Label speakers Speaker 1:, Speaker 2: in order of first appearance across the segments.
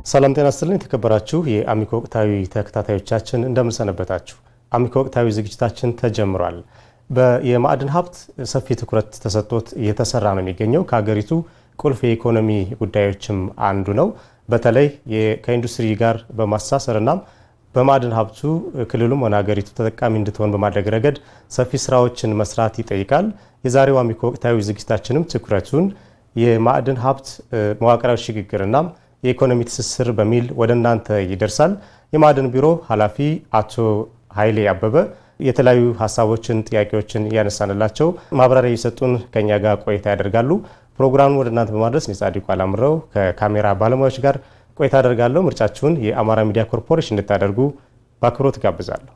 Speaker 1: ሰላም ጤና ይስጥልኝ የተከበራችሁ የአሚኮ ወቅታዊ ተከታታዮቻችን እንደምን ሰነበታችሁ። አሚኮ ወቅታዊ ዝግጅታችን ተጀምሯል። የማዕድን ሀብት ሰፊ ትኩረት ተሰጥቶት እየተሰራ ነው የሚገኘው። ከሀገሪቱ ቁልፍ የኢኮኖሚ ጉዳዮችም አንዱ ነው። በተለይ ከኢንዱስትሪ ጋር በማሳሰርና በማዕድን ሀብቱ ክልሉም ሆነ ሀገሪቱ ተጠቃሚ እንድትሆን በማድረግ ረገድ ሰፊ ስራዎችን መስራት ይጠይቃል። የዛሬው አሚኮ ወቅታዊ ዝግጅታችንም ትኩረቱን የማዕድን ሀብት መዋቅራዊ ሽግግርና የኢኮኖሚ ትስስር በሚል ወደ እናንተ ይደርሳል። የማዕድን ቢሮ ኃላፊ አቶ ኃይሌ አበበ የተለያዩ ሀሳቦችን፣ ጥያቄዎችን እያነሳንላቸው ማብራሪያ እየሰጡን ከኛ ጋር ቆይታ ያደርጋሉ። ፕሮግራሙን ወደ እናንተ በማድረስ ጻድቁ አላምረው ከካሜራ ባለሙያዎች ጋር ቆይታ አደርጋለሁ። ምርጫችሁን የአማራ ሚዲያ ኮርፖሬሽን እንድታደርጉ በአክብሮት ጋብዛለሁ።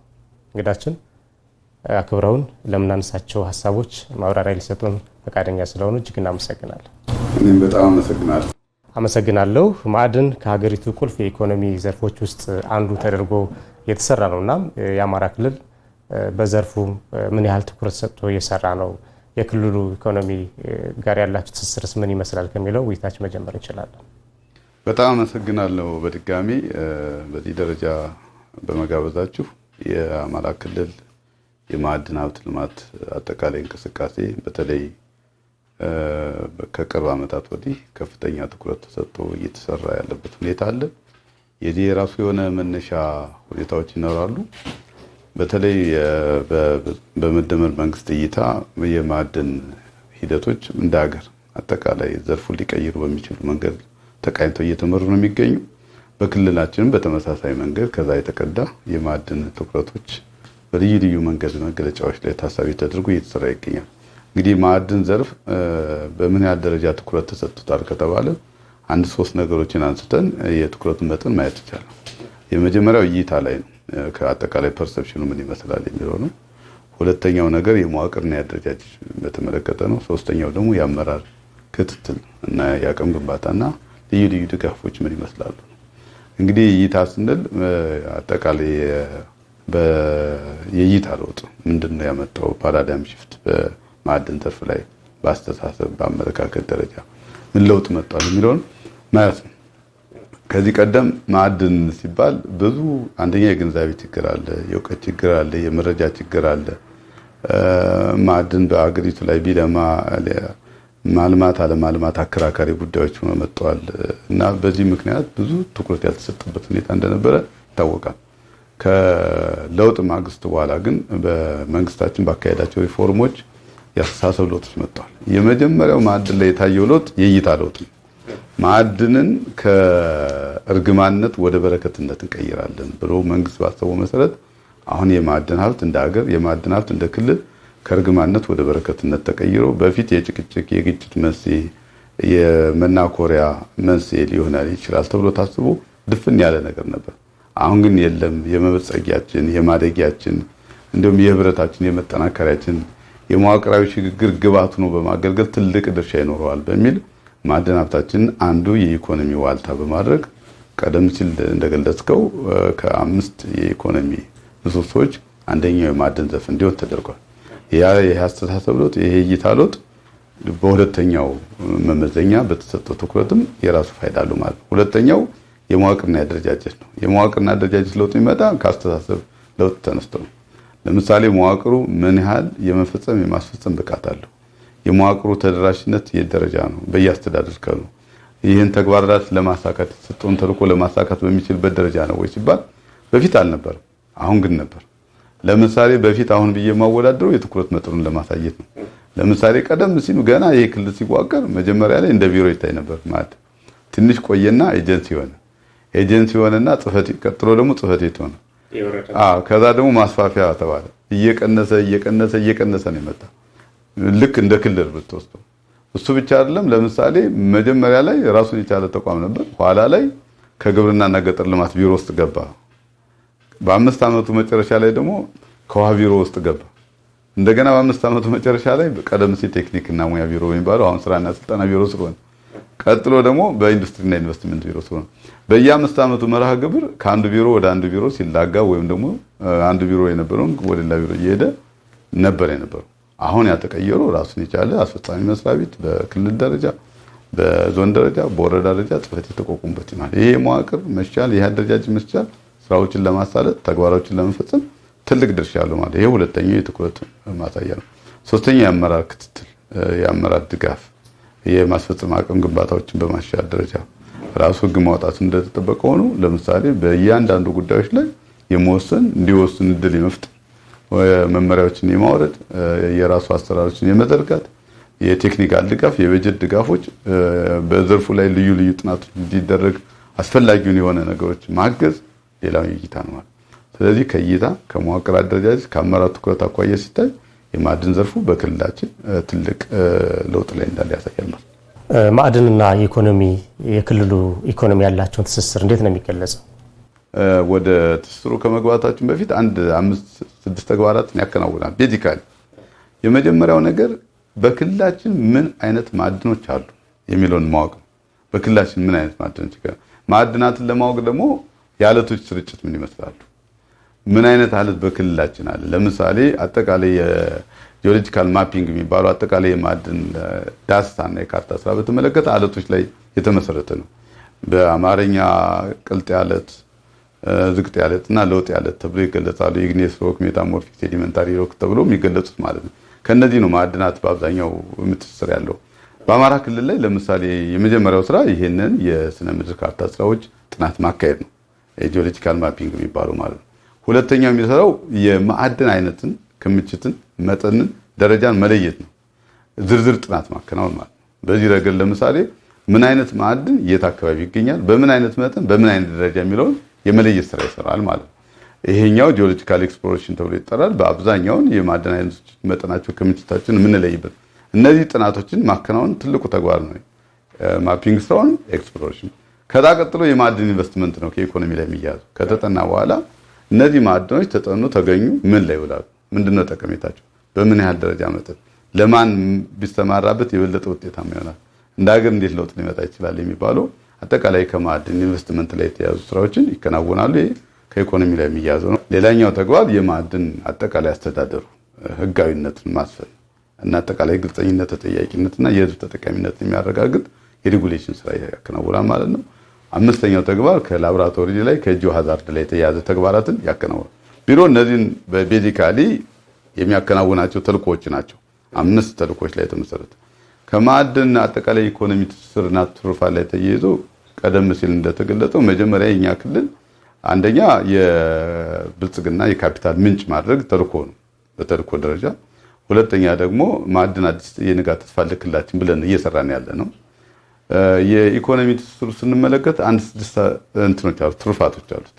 Speaker 1: እንግዳችን አክብረውን ለምናነሳቸው ሀሳቦች ማብራሪያ ሊሰጡን ፈቃደኛ ስለሆኑ እጅግ እናመሰግናለን።
Speaker 2: እኔም በጣም
Speaker 1: አመሰግናለሁ። ማዕድን ከሀገሪቱ ቁልፍ የኢኮኖሚ ዘርፎች ውስጥ አንዱ ተደርጎ የተሰራ ነውና የአማራ ክልል በዘርፉ ምን ያህል ትኩረት ሰጥቶ እየሰራ ነው? የክልሉ ኢኮኖሚ ጋር ያላችሁ ትስስርስ ምን ይመስላል ከሚለው ውይይታችን መጀመር እንችላለን።
Speaker 2: በጣም አመሰግናለሁ። በድጋሚ በዚህ ደረጃ በመጋበዛችሁ የአማራ ክልል የማዕድን ሀብት ልማት አጠቃላይ እንቅስቃሴ በተለይ ከቅርብ ዓመታት ወዲህ ከፍተኛ ትኩረት ተሰጥቶ እየተሰራ ያለበት ሁኔታ አለ። የዚህ የራሱ የሆነ መነሻ ሁኔታዎች ይኖራሉ። በተለይ በመደመር መንግስት እይታ የማዕድን ሂደቶች እንደ ሀገር አጠቃላይ ዘርፉን ሊቀይሩ በሚችሉ መንገድ ተቃኝተው እየተመሩ ነው የሚገኙ። በክልላችንም በተመሳሳይ መንገድ ከዛ የተቀዳ የማዕድን ትኩረቶች በልዩ ልዩ መንገድ መገለጫዎች ላይ ታሳቢ ተደርጎ እየተሰራ ይገኛል። እንግዲህ ማዕድን ዘርፍ በምን ያህል ደረጃ ትኩረት ተሰጥቷል ከተባለ አንድ ሶስት ነገሮችን አንስተን የትኩረቱን መጠን ማየት ይቻላል። የመጀመሪያው እይታ ላይ ነው። ከአጠቃላይ ፐርሰፕሽኑ ምን ይመስላል የሚለው ነው። ሁለተኛው ነገር የመዋቅርና የአደረጃጀት በተመለከተ ነው። ሶስተኛው ደግሞ የአመራር ክትትል እና የአቅም ግንባታና ልዩ ልዩ ድጋፎች ምን ይመስላሉ። እንግዲህ እይታ ስንል አጠቃላይ የእይታ ለውጥ ምንድነው ያመጣው ፓራዳይም ሽፍት በማዕድን ዘርፍ ላይ በአስተሳሰብ በአመለካከት ደረጃ ምን ለውጥ መጥቷል የሚለውን ማለት ነው። ከዚህ ቀደም ማዕድን ሲባል ብዙ አንደኛ የግንዛቤ ችግር አለ፣ የእውቀት ችግር አለ፣ የመረጃ ችግር አለ። ማዕድን በአገሪቱ ላይ ቢለማ ማልማት አለማልማት አከራካሪ ጉዳዮች ሆነው መጥተዋል እና በዚህ ምክንያት ብዙ ትኩረት ያልተሰጠበት ሁኔታ እንደነበረ ይታወቃል። ከለውጥ ማግስት በኋላ ግን በመንግስታችን ባካሄዳቸው ሪፎርሞች ያስተሳሰብ ለውጦች መጥተዋል። የመጀመሪያው ማዕድን ላይ የታየው ለውጥ የእይታ ለውጥ ነው። ማዕድንን ከእርግማንነት ወደ በረከትነት እንቀይራለን ብሎ መንግስት ባሰበው መሰረት አሁን የማዕድን ሀብት እንደ ሀገር የማዕድን ሀብት እንደ ክልል ከእርግማንነት ወደ በረከትነት ተቀይሮ በፊት የጭቅጭቅ የግጭት መንስኤ የመናኮሪያ መንስኤ ሊሆን ይችላል ተብሎ ታስቦ ድፍን ያለ ነገር ነበር። አሁን ግን የለም። የመበልጸጊያችን የማደጊያችን እንዲሁም የህብረታችን የመጠናከሪያችን የመዋቅራዊ ሽግግር ግብዓት ነው በማገልገል ትልቅ ድርሻ ይኖረዋል በሚል ማዕድን ሀብታችን አንዱ የኢኮኖሚ ዋልታ በማድረግ ቀደም ሲል እንደገለጽከው ከአምስት የኢኮኖሚ ምሰሶዎች አንደኛው የማዕድን ዘርፍ እንዲሆን ተደርጓል። ይህ አስተሳሰብ ለውጥ ይሄ እይታ ለውጥ በሁለተኛው መመዘኛ በተሰጠው ትኩረትም የራሱ ፋይዳ አለው ማለት ነው። ሁለተኛው የመዋቅርና የአደረጃጀት ነው። የመዋቅርና የአደረጃጀት ለውጥ የሚመጣ ከአስተሳሰብ ለውጥ ተነስቶ ነው። ለምሳሌ መዋቅሩ ምን ያህል የመፈጸም የማስፈጸም ብቃት አለው? የመዋቅሩ ተደራሽነት የደረጃ ነው በየአስተዳደር ከሉ ይህን ተግባራት ለማሳካት የተሰጠውን ተልዕኮ ለማሳካት በሚችልበት ደረጃ ነው ወይ ሲባል በፊት አልነበረም፣ አሁን ግን ነበር። ለምሳሌ በፊት አሁን ብዬ የማወዳደረው የትኩረት መጠኑን ለማሳየት ነው። ለምሳሌ ቀደም ሲል ገና ይሄ ክልል ሲዋቀር መጀመሪያ ላይ እንደ ቢሮ ይታይ ነበር ማለት ትንሽ ቆየና ኤጀንሲ ሆነና ጽህፈት ቀጥሎ ደግሞ ጽህፈት ቤት ሆነ። ከዛ ደግሞ ማስፋፊያ ተባለ። እየቀነሰ ነው የመጣ። ልክ እንደ ክልል ብትወስደው እሱ ብቻ አይደለም። ለምሳሌ መጀመሪያ ላይ ራሱን የቻለ ተቋም ነበር። ኋላ ላይ ከግብርናና ገጠር ልማት ቢሮ ውስጥ ገባ። በ5 ዓመቱ መጨረሻ ላይ ደግሞ ከውሃ ቢሮ ውስጥ ገባ። እንደገና በ5 ዓመቱ መጨረሻ ላይ ቀደም ሲል ቴክኒክና ሙያ ቢሮ የሚባለው አሁን ስራና ስልጠና ቢሮ ስለሆነ ቀጥሎ ደግሞ በኢንዱስትሪና ኢንቨስትመንት ቢሮ ስለሆነ በየ5 ዓመቱ መርሃ ግብር ከአንዱ ቢሮ ወደ አንዱ ቢሮ ሲላጋ ወይም ደግሞ አንዱ ቢሮ የነበረውን ወደ ሌላ ቢሮ እየሄደ ነበር የነበረው። አሁን ያተቀየረው ራሱን የቻለ አስፈጻሚ መስሪያ ቤት በክልል ደረጃ በዞን ደረጃ በወረዳ ደረጃ ጽሕፈት ቤት ተቋቁሞበት ይሆናል። ይሄ መዋቅር መቻል ይሄ አደረጃጀት መቻል ስራዎችን ለማሳለጥ ተግባራዎችን ለመፈጸም ትልቅ ድርሻ አለው ማለት ይሄ ሁለተኛው የትኩረት ማሳያ ነው። ሶስተኛው የአመራር ክትትል የአመራር ድጋፍ የማስፈጸም አቅም ግንባታዎችን በማሻሻል ደረጃ ራሱ ህግ ማውጣት እንደተጠበቀ ሆኖ ለምሳሌ በእያንዳንዱ ጉዳዮች ላይ የመወሰን እንዲወስን እድል የመፍጠር መመሪያዎችን የማውረድ የራሱ አሰራሮችን የመዘርጋት የቴክኒካል ድጋፍ የበጀት ድጋፎች በዘርፉ ላይ ልዩ ልዩ ጥናቶች እንዲደረግ አስፈላጊውን የሆነ ነገሮች ማገዝ ሌላው እይታ ነው ማለት። ስለዚህ ከእይታ ከመዋቅር አደረጃጀት ከአመራር ትኩረት አኳያ ሲታይ የማዕድን ዘርፉ በክልላችን ትልቅ ለውጥ ላይ እንዳለ ያሳያል ማለት።
Speaker 1: ማዕድንና ኢኮኖሚ የክልሉ ኢኮኖሚ ያላቸውን ትስስር እንዴት ነው የሚገለጸው?
Speaker 2: ወደ ትስስሩ ከመግባታችን በፊት 5-6 ተግባራትን ያከናውናል። ቤዚካሊ የመጀመሪያው ነገር በክልላችን ምን አይነት ማዕድኖች አሉ የሚለውን ማወቅ ነው። በክልላችን ምን አይነት ማዕድኖች ማዕድናትን ለማወቅ ደግሞ የአለቶች ስርጭት ምን ይመስላሉ? ምን አይነት አለት በክልላችን አለ? ለምሳሌ አጠቃላይ የጂኦሎጂካል ማፒንግ የሚባለው አጠቃላይ የማዕድን ዳሰሳና የካርታ ስራ በተመለከተ አለቶች ላይ የተመሰረተ ነው። በአማርኛ ቅልጥ አለት፣ ዝቅጥ አለት እና ለውጥ አለት ተብሎ ይገለጻሉ። ኢግኔስ ሮክ፣ ሜታሞርፊክ፣ ሴዲመንታሪ ሮክ ተብሎ የሚገለጹት ማለት ነው። ከነዚህ ነው ማዕድናት በአብዛኛው ምትስስር ያለው። በአማራ ክልል ላይ ለምሳሌ የመጀመሪያው ስራ ይሄንን የስነ ምድር ካርታ ስራዎች ጥናት ማካሄድ ነው። የጂኦሎጂካል ማፒንግ የሚባለው ማለት ነው። ሁለተኛው የሚሰራው የማዕድን አይነትን፣ ክምችትን፣ መጠንን፣ ደረጃን መለየት ነው። ዝርዝር ጥናት ማከናወን ማለት ነው። በዚህ ረገድ ለምሳሌ ምን አይነት ማዕድን የት አካባቢ ይገኛል፣ በምን አይነት መጠን፣ በምን አይነት ደረጃ የሚለውን የመለየት ስራ ይሰራል ማለት ነው። ይሄኛው ጂኦሎጂካል ኤክስፕሎሬሽን ተብሎ ይጠራል። በአብዛኛው የማዕድን አይነቶች መጠናቸው፣ ክምችታችን የምንለይበት እነዚህ ጥናቶችን ማከናወን ትልቁ ተግባር ነው። ማፒንግ ስራውን ኤክስፕሎሬሽን። ከዛ ቀጥሎ የማዕድን ኢንቨስትመንት ነው ከኢኮኖሚ ላይ የሚያዙ። ከተጠና በኋላ እነዚህ ማዕድኖች ተጠኑ፣ ተገኙ፣ ምን ላይ ይውላሉ፣ ምንድነው ጠቀሜታቸው፣ በምን ያህል ደረጃ መጠን፣ ለማን ቢሰማራበት የበለጠ ውጤታማ ይሆናል፣ እንደ ሀገር እንዴት ለውጥ ሊመጣ ይችላል የሚባለው አጠቃላይ ከማዕድን ኢንቨስትመንት ላይ የተያዙ ስራዎችን ይከናወናሉ። ይሄ ከኢኮኖሚ ላይ የሚያዘው ነው። ሌላኛው ተግባር የማዕድን አጠቃላይ አስተዳደሩ ህጋዊነትን ማስፈን እና አጠቃላይ ግልጸኝነት፣ ተጠያቂነትና የህዝብ ተጠቃሚነትን የሚያረጋግጥ የሬጉሌሽን ስራ ያከናውናል ማለት ነው። አምስተኛው ተግባር ከላቦራቶሪ ላይ ከጂኦ ሃዛርድ ላይ የተያያዘ ተግባራትን ያከናውናል። ቢሮ እነዚህን በቤዚካሊ የሚያከናውናቸው ተልእኮዎች ናቸው። 5 ተልእኮዎች ላይ የተመሰረተ ከማዕድን አጠቃላይ ኢኮኖሚ ትስስርና ትሩፋት ላይ ተያይዞ ቀደም ሲል እንደተገለጸው መጀመሪያ የኛ ክልል አንደኛ የብልጽግና የካፒታል ምንጭ ማድረግ ተልእኮ ነው በተልእኮ ደረጃ። ሁለተኛ ደግሞ ማዕድን አዲስ የንጋት ተስፋ ለክልላችን ብለን እየሰራን ያለ ነው። የኢኮኖሚ ትስስሩ ስንመለከት 6 እንትኖች አሉ፣ ትሩፋቶች አሉት።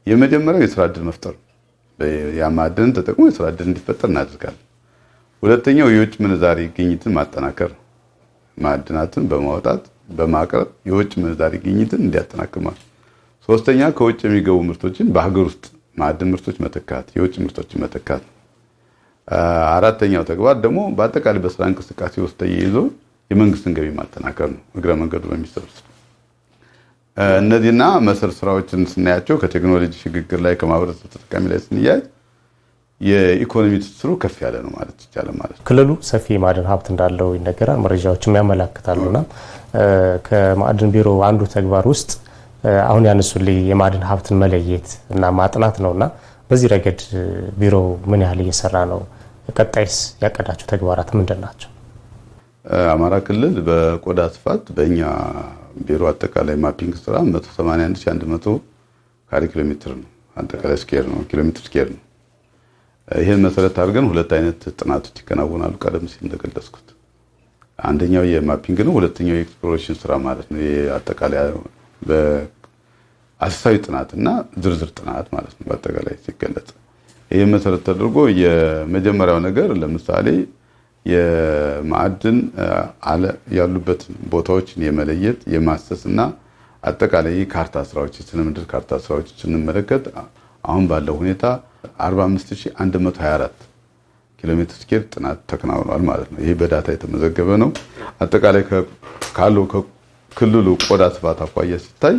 Speaker 2: የመጀመሪያው የስራ ዕድል መፍጠር፣ የማዕድንን ተጠቅሞ የስራ ዕድል እንዲፈጠር እናደርጋለን። ሁለተኛው የውጭ ምንዛሪ ግኝትን ማጠናከር፣ ማዕድናትን በማውጣት በማቅረብ የውጭ ምንዛሪ ግኝትን እንዲያጠናክማል። ሶስተኛ ከውጭ የሚገቡ ምርቶችን በሀገር ውስጥ ማዕድን ምርቶች መተካት፣ የውጭ ምርቶችን መተካት። አራተኛው ተግባር ደግሞ በአጠቃላይ በስራ እንቅስቃሴ ውስጥ ተያይዞ የመንግስትን ገቢ ማጠናከር ነው፣ እግረ መንገዱ በሚሰሩ እነዚህና መሰል ስራዎችን ስናያቸው ከቴክኖሎጂ ሽግግር ላይ ከማህበረሰብ ተጠቃሚ ላይ ስንያይ የኢኮኖሚ ትስስሩ ከፍ ያለ ነው ማለት ይቻላል ማለት ነው።
Speaker 1: ክልሉ ሰፊ የማዕድን ሀብት እንዳለው ይነገራል፣ መረጃዎችም ያመላክታሉና ከማዕድን ቢሮ አንዱ ተግባር ውስጥ አሁን ያነሱልኝ የማዕድን ሀብትን መለየት እና ማጥናት ነውና በዚህ ረገድ ቢሮ ምን ያህል እየሰራ ነው? ቀጣይስ ያቀዳቸው ተግባራት ምንድን ናቸው?
Speaker 2: አማራ ክልል በቆዳ ስፋት በእኛ ቢሮ አጠቃላይ ማፒንግ ስራ 181100 ካሬ ኪሎ ሜትር ነው። አጠቃላይ ስኬር ነው፣ ኪሎ ሜትር ስኬር ነው። ይሄን መሰረት አድርገን 2 አይነት ጥናቶች ይከናወናሉ። ቀደም ሲል እንደገለጽኩት አንደኛው የማፒንግ ነው፣ ሁለተኛው የኤክስፕሎሬሽን ስራ ማለት ነው። አጠቃላይ በአሰሳዊ ጥናትና ዝርዝር ጥናት ማለት ነው። በአጠቃላይ ሲገለጽ ይሄ መሰረት ተደርጎ የመጀመሪያው ነገር ለምሳሌ የማዕድን ያሉበት ቦታዎችን የመለየት የማሰስና አጠቃላይ ካርታ ስራዎች የስነ ምድር ካርታ ስራዎች ስንመለከት አሁን ባለው ሁኔታ 45124 ኪሎ ሜትር ስኬር ጥናት ተከናውኗል ማለት ነው። ይሄ በዳታ የተመዘገበ ነው። አጠቃላይ ካለው ክልሉ ቆዳ ስፋት አኳያ ሲታይ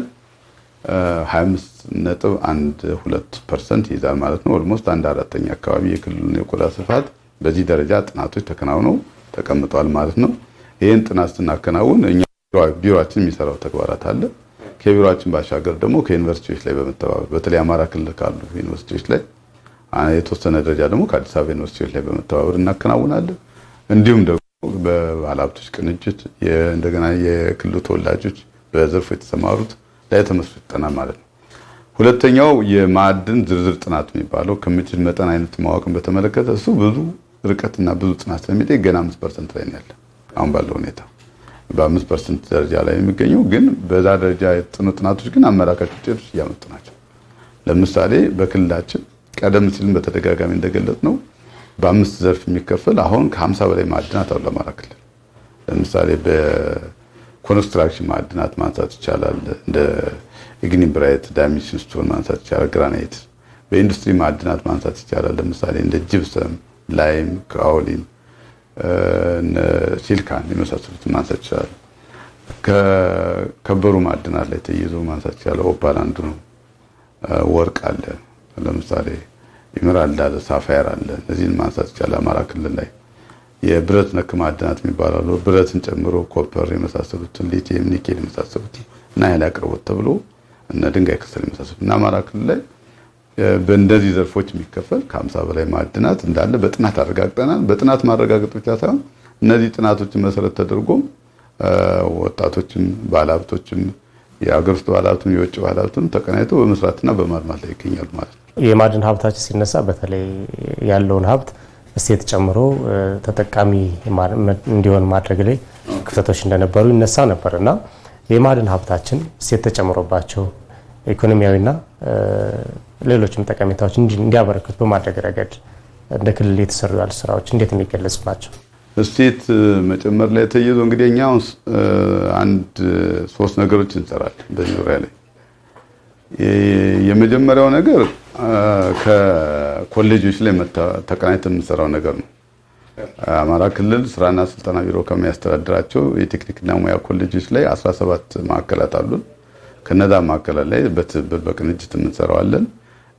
Speaker 2: 25.12% ይይዛል ማለት ነው። ኦልሞስት 1/4 አካባቢ የክልሉን የቆዳ ስፋት በዚህ ደረጃ ጥናቶች ተከናውነው ተቀምጠዋል ማለት ነው። ይህን ጥናት ስናከናውን እኛ ቢሮአችን የሚሰራው ተግባራት አለ። ከቢሮአችን ባሻገር ደግሞ ከዩኒቨርሲቲዎች ላይ በመተባበር በተለይ አማራ ክልል ካሉ ዩኒቨርሲቲዎች ላይ የተወሰነ ደረጃ ደግሞ ከአዲስ አበባ ዩኒቨርሲቲዎች ላይ በመተባበር እናከናውናለን። እንዲሁም ደግሞ በባለሀብቶች ቅንጅት እንደገና የክልሉ ተወላጆች በዘርፉ የተሰማሩት ላይ ተመስርቶ ጥናት ማለት ነው። ሁለተኛው የማዕድን ዝርዝር ጥናት የሚባለው ክምችት መጠን አይነት ማወቅን በተመለከተ እሱ ብዙ ርቀትና ብዙ ጥናት ስለሚጠይቅ ገና 5% ላይ ነው ያለ አሁን ባለው ሁኔታ በ5% ደረጃ ላይ የሚገኘው ግን በዛ ደረጃ የጥኑ ጥናቶች ግን አመላካች ውጤቶች እያመጡ ናቸው። ለምሳሌ በክልላችን ቀደም ሲልም በተደጋጋሚ እንደገለጽ ነው በ5 ዘርፍ የሚከፈል አሁን ከ50 በላይ ማዕድናት አሉ ለአማራ ክልል። ለምሳሌ በኮንስትራክሽን ማዕድናት ማንሳት ይቻላል። እንደ ኢግኒም ብራይት፣ ዳይሜንሽን ስቶን ማንሳት ይቻላል። ግራናይት። በኢንዱስትሪ ማዕድናት ማንሳት ይቻላል። ለምሳሌ እንደ ጂፕሰም፣ ላይም፣ ካኦሊን፣ ሲሊካን የመሳሰሉትን ማንሳት ይቻላል። ከከበሩ ማዕድናት ላይ ተይዞ ማንሳት ይቻላል። ኦፓል አንዱ ነው። ወርቅ አለ። ለምሳሌ ኢመራልድ አለ፣ ሳፋየር አለ። እነዚህን ማንሳት ይቻላል። አማራ ክልል ላይ የብረት ነክ ማዕድናት የሚባሉ ብረትን ጨምሮ ኮፐር የመሳሰሉትን፣ ሊቲየም፣ ኒኬል የመሳሰሉትን እና ኃይል አቅርቦት ተብሎ እና ድንጋይ ከሰል የመሳሰሉት እና አማራ ክልል ላይ በእንደዚህ ዘርፎች የሚከፈል ከ50 በላይ ማዕድናት እንዳለ በጥናት አረጋግጠናል። በጥናት ማረጋገጥ ብቻ ሳይሆን እነዚህ ጥናቶችን መሰረት ተደርጎም ወጣቶችም ባለሀብቶችም የአገር ውስጥ ባለሀብትም የውጭ ባለሀብትም ተቀናይተው በመስራትና በማልማት ላይ ይገኛሉ ማለት ነው።
Speaker 1: የማዕድን ሀብታችን ሲነሳ በተለይ ያለውን ሀብት እሴት ጨምሮ ተጠቃሚ እንዲሆን ማድረግ ላይ ክፍተቶች እንደነበሩ ይነሳ ነበርና የማዕድን ሀብታችን እሴት ተጨምሮባቸው ኢኮኖሚያዊና ሌሎችም ጠቀሜታዎች እንዲያበረክቱ በማድረግ ረገድ እንደ ክልል የተሰሩ ያሉ ስራዎች እንዴት የሚገለጹ ናቸው?
Speaker 2: እሴት መጨመር ላይ ተይዞ እንግዲህ እኛ አንድ 3 ነገሮች እንሰራለን በዚህ ዙሪያ ላይ። የመጀመሪያው ነገር ከኮሌጆች ላይ ተቀናይተን የምንሰራው ነገር ነው። አማራ ክልል ስራና ስልጠና ቢሮ ከሚያስተዳድራቸው የቴክኒክና ሙያ ኮሌጆች ላይ 17 ማዕከላት አሉን። ከነዛ ማዕከላት ላይ በትብብር በቅንጅት የምንሰራዋለን።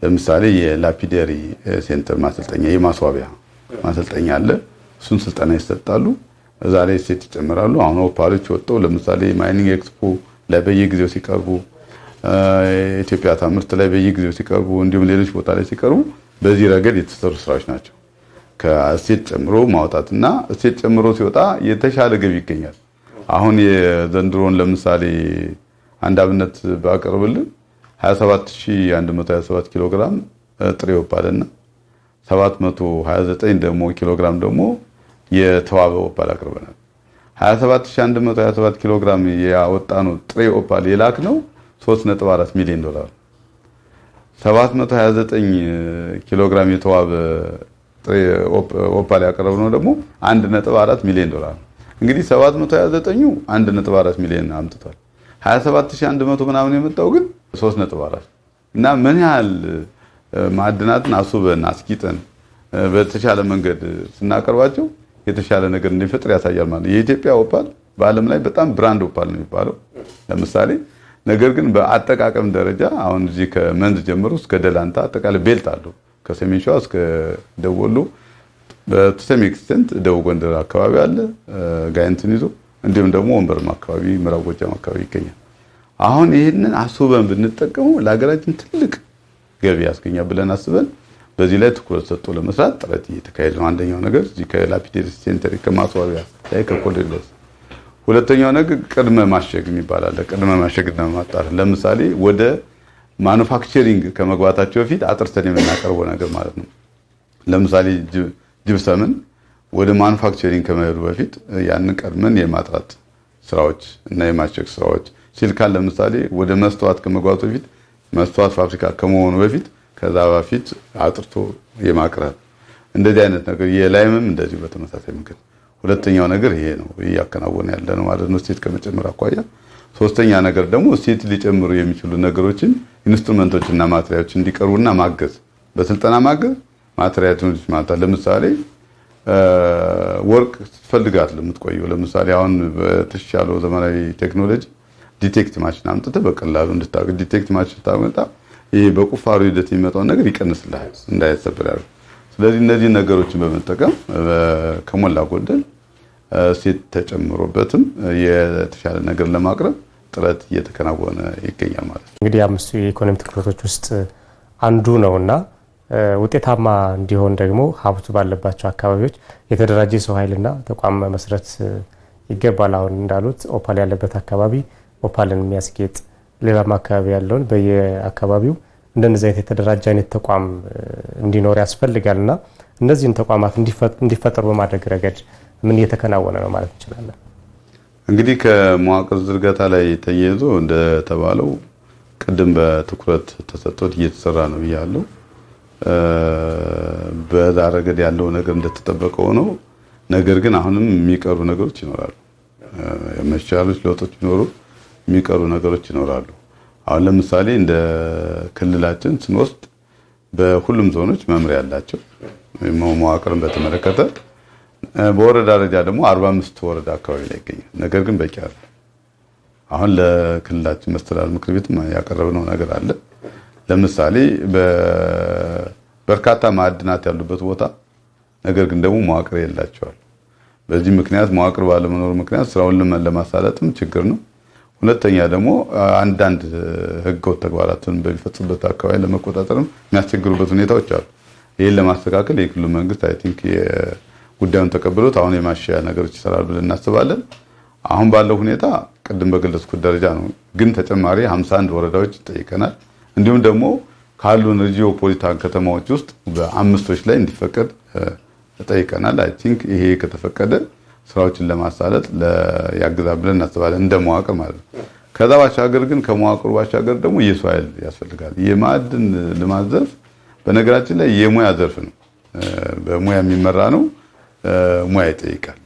Speaker 2: ለምሳሌ የላፒደሪ ሴንተር ማሰልጠኛ የማስዋቢያ ማሰልጠኛ አለ። እሱን ስልጠና ይሰጣሉ። እዛ ላይ እሴት ይጨምራሉ። አሁን ኦፓሎች ወጥተው ለምሳሌ ማይኒንግ ኤክስፖ ላይ በየጊዜው ሲቀርቡ፣ ኢትዮጵያ ታምርት ላይ በየጊዜው ሲቀርቡ፣ እንዲሁም ሌሎች ቦታ ላይ ሲቀርቡ በዚህ ረገድ የተሰሩ ስራዎች ናቸው። ከእሴት ጨምሮ ማውጣትና እሴት ጨምሮ ሲወጣ የተሻለ ገቢ ይገኛል። አሁን የዘንድሮን ለምሳሌ አንድ አብነት ባቀርብልን 27127 ኪሎ ግራም ጥሬ ኦፓልና 729 ደግሞ ኪሎ ግራም ደግሞ የተዋበ ኦፓል አቅርበናል። 27127 ኪሎ ግራም ያወጣነው ጥሬ ኦፓል የላክነው $3.4 ሚሊዮን፣ 729 ኪሎ ግራም የተዋበ ጥሬ ኦፓል ያቀረብነው ደግሞ $1.4 ሚሊዮን። እንግዲህ 729ኙ 1.4 ሚሊዮን አምጥቷል። 27100 ምናምን የመጣው ግን 3.4 እና ምን ያህል ማዕድናትን አስበን አስቂጠን በተሻለ መንገድ ስናቀርባቸው የተሻለ ነገር እንደሚፈጥር ያሳያል ማለት ነው። የኢትዮጵያ ኦፓል በዓለም ላይ በጣም ብራንድ ኦፓል ነው የሚባለው ለምሳሌ። ነገር ግን በአጠቃቀም ደረጃ አሁን እዚህ ከመንዝ ጀምሮ እስከ ደላንታ አጠቃላይ ቤልት አለው ከሰሜን ሸዋ እስከ ደቡብ ወሎ በተሰሚ ኤክስቴንት ደቡብ ጎንደር አካባቢ አለ ጋይንትን ይዞ እንዲሁም ደግሞ ወንበርማ አካባቢ ምዕራብ ጎጃም አካባቢ ይገኛል። አሁን ይሄንን አስበን ብንጠቀመው ለሀገራችን ትልቅ ገቢ ያስገኛል ብለን አስበን በዚህ ላይ ትኩረት ሰጥቶ ለመስራት ጥረት እየተካሄደ ነው። አንደኛው ነገር እዚህ ከላፒደሪ ሴንተር ከማስዋቢያ ላይ ከኮሌጅ ላይ። ሁለተኛው ነገር ቅድመ ማሸግ የሚባል አለ። ቅድመ ማሸግ ለማጣራት ለምሳሌ ወደ ማኑፋክቸሪንግ ከመግባታቸው በፊት አጥርተን የምናቀርበው ነገር ማለት ነው። ለምሳሌ ጅብሰምን ወደ ማኑፋክቸሪንግ ከመሄዱ በፊት ያንን ቀድመን የማጥራት ስራዎች እና የማሸግ ስራዎች፣ ሲሊካን ለምሳሌ ወደ መስተዋት ከመግባቱ በፊት መስተዋት ፋብሪካ ከመሆኑ በፊት ከዛ በፊት አጥርቶ የማቅረብ እንደዚህ አይነት ነገር፣ የላይምም እንደዚህ በተመሳሳይ መንገድ። ሁለተኛው ነገር ይሄ ነው እያከናወነ ያለ ነው ማለት ነው እሴት ከመጨመር አኳያ። ሶስተኛ ነገር ደግሞ እሴት ሊጨምሩ የሚችሉ ነገሮችን ኢንስትሩመንቶችና ማትሪያሎች እንዲቀርቡና ማገዝ፣ በስልጠና ማገዝ ማትሪያሎች ማለት ለምሳሌ ወርቅ ስትፈልጋት ለምትቆየው ለምሳሌ አሁን በተሻለው ዘመናዊ ቴክኖሎጂ ዲቴክት ማሽን አምጥተህ በቀላሉ እንድታገኝ ዲቴክት ማሽን ታመጣ ይሄ በቁፋሮ ሂደት የሚመጣው ነገር ይቀንስልሃል እንዳይሰበር ያለው። ስለዚህ እነዚህ ነገሮችን በመጠቀም ከሞላ ጎደል ሴት ተጨምሮበትም የተሻለ ነገር ለማቅረብ ጥረት እየተከናወነ ይገኛል ማለት ነው።
Speaker 1: እንግዲህ 5ቱ የኢኮኖሚ ትኩረቶች ውስጥ አንዱ ነውና ውጤታማ እንዲሆን ደግሞ ሀብቱ ባለባቸው አካባቢዎች የተደራጀ ሰው ኃይልና ተቋም መመስረት ይገባል። አሁን እንዳሉት ኦፓል ያለበት አካባቢ ኦፓልን የሚያስጌጥ ሌላም አካባቢ ያለውን በየአካባቢው እንደነዚህ አይነት የተደራጀ አይነት ተቋም እንዲኖር ያስፈልጋልና እነዚህን ተቋማት እንዲፈጠሩ በማድረግ ረገድ ምን እየተከናወነ ነው ማለት እንችላለን?
Speaker 2: እንግዲህ ከመዋቅር ዝርጋታ ላይ ተያይዞ እንደተባለው ቅድም በትኩረት ተሰጥቶት እየተሰራ ነው ብያለሁ። በዛ ረገድ ያለው ነገር እንደተጠበቀው ነው። ነገር ግን አሁንም የሚቀሩ ነገሮች ይኖራሉ። መሻሻሎች፣ ለውጦች ቢኖሩ የሚቀሩ ነገሮች ይኖራሉ። አሁን ለምሳሌ እንደ ክልላችን ስንወስድ በሁሉም ዞኖች መምሪያ ያላቸው መዋቅርን በተመለከተ በወረዳ ደረጃ ደግሞ 45 ወረዳ አካባቢ ላይ ይገኛል። ነገር ግን በቂ አይደለም። አሁን ለክልላችን መስተዳድር ምክር ቤት ያቀረብነው ነገር አለ። ለምሳሌ በርካታ ማዕድናት ያሉበት ቦታ ነገር ግን ደግሞ መዋቅር የላቸዋል። በዚህ ምክንያት መዋቅር ባለመኖሩ ምክንያት ስራውን ለማሳለጥም ችግር ነው። ሁለተኛ ደግሞ አንዳንድ ህገወጥ ተግባራትን በሚፈጽሙበት አካባቢ ለመቆጣጠርም የሚያስቸግሩበት ሁኔታዎች አሉ። ይህን ለማስተካከል የክልሉ መንግስት አይ ቲንክ ጉዳዩን ተቀብሎት አሁን የማሻሻያ ነገሮች ይሰራሉ ብለን እናስባለን። አሁን ባለው ሁኔታ ቅድም በገለጽኩት ደረጃ ነው። ግን ተጨማሪ 51 ወረዳዎች ይጠይቀናል። እንዲሁም ደግሞ ካሉን ጂኦፖሊታን ከተማዎች ውስጥ በአምስቶች ላይ እንዲፈቀድ ጠይቀናል። አይ ቲንክ ይሄ ከተፈቀደ ስራዎችን ለማሳለጥ ያግዛል ብለን እናስባለን እንደ መዋቅር ማለት ነው። ከዛ ባሻገር ግን ከመዋቅሩ ባሻገር ደግሞ የሰው ኃይል ያስፈልጋል። የማዕድን ልማት ዘርፍ በነገራችን ላይ የሙያ ዘርፍ ነው። በሙያ የሚመራ ነው። ሙያ ይጠይቃል።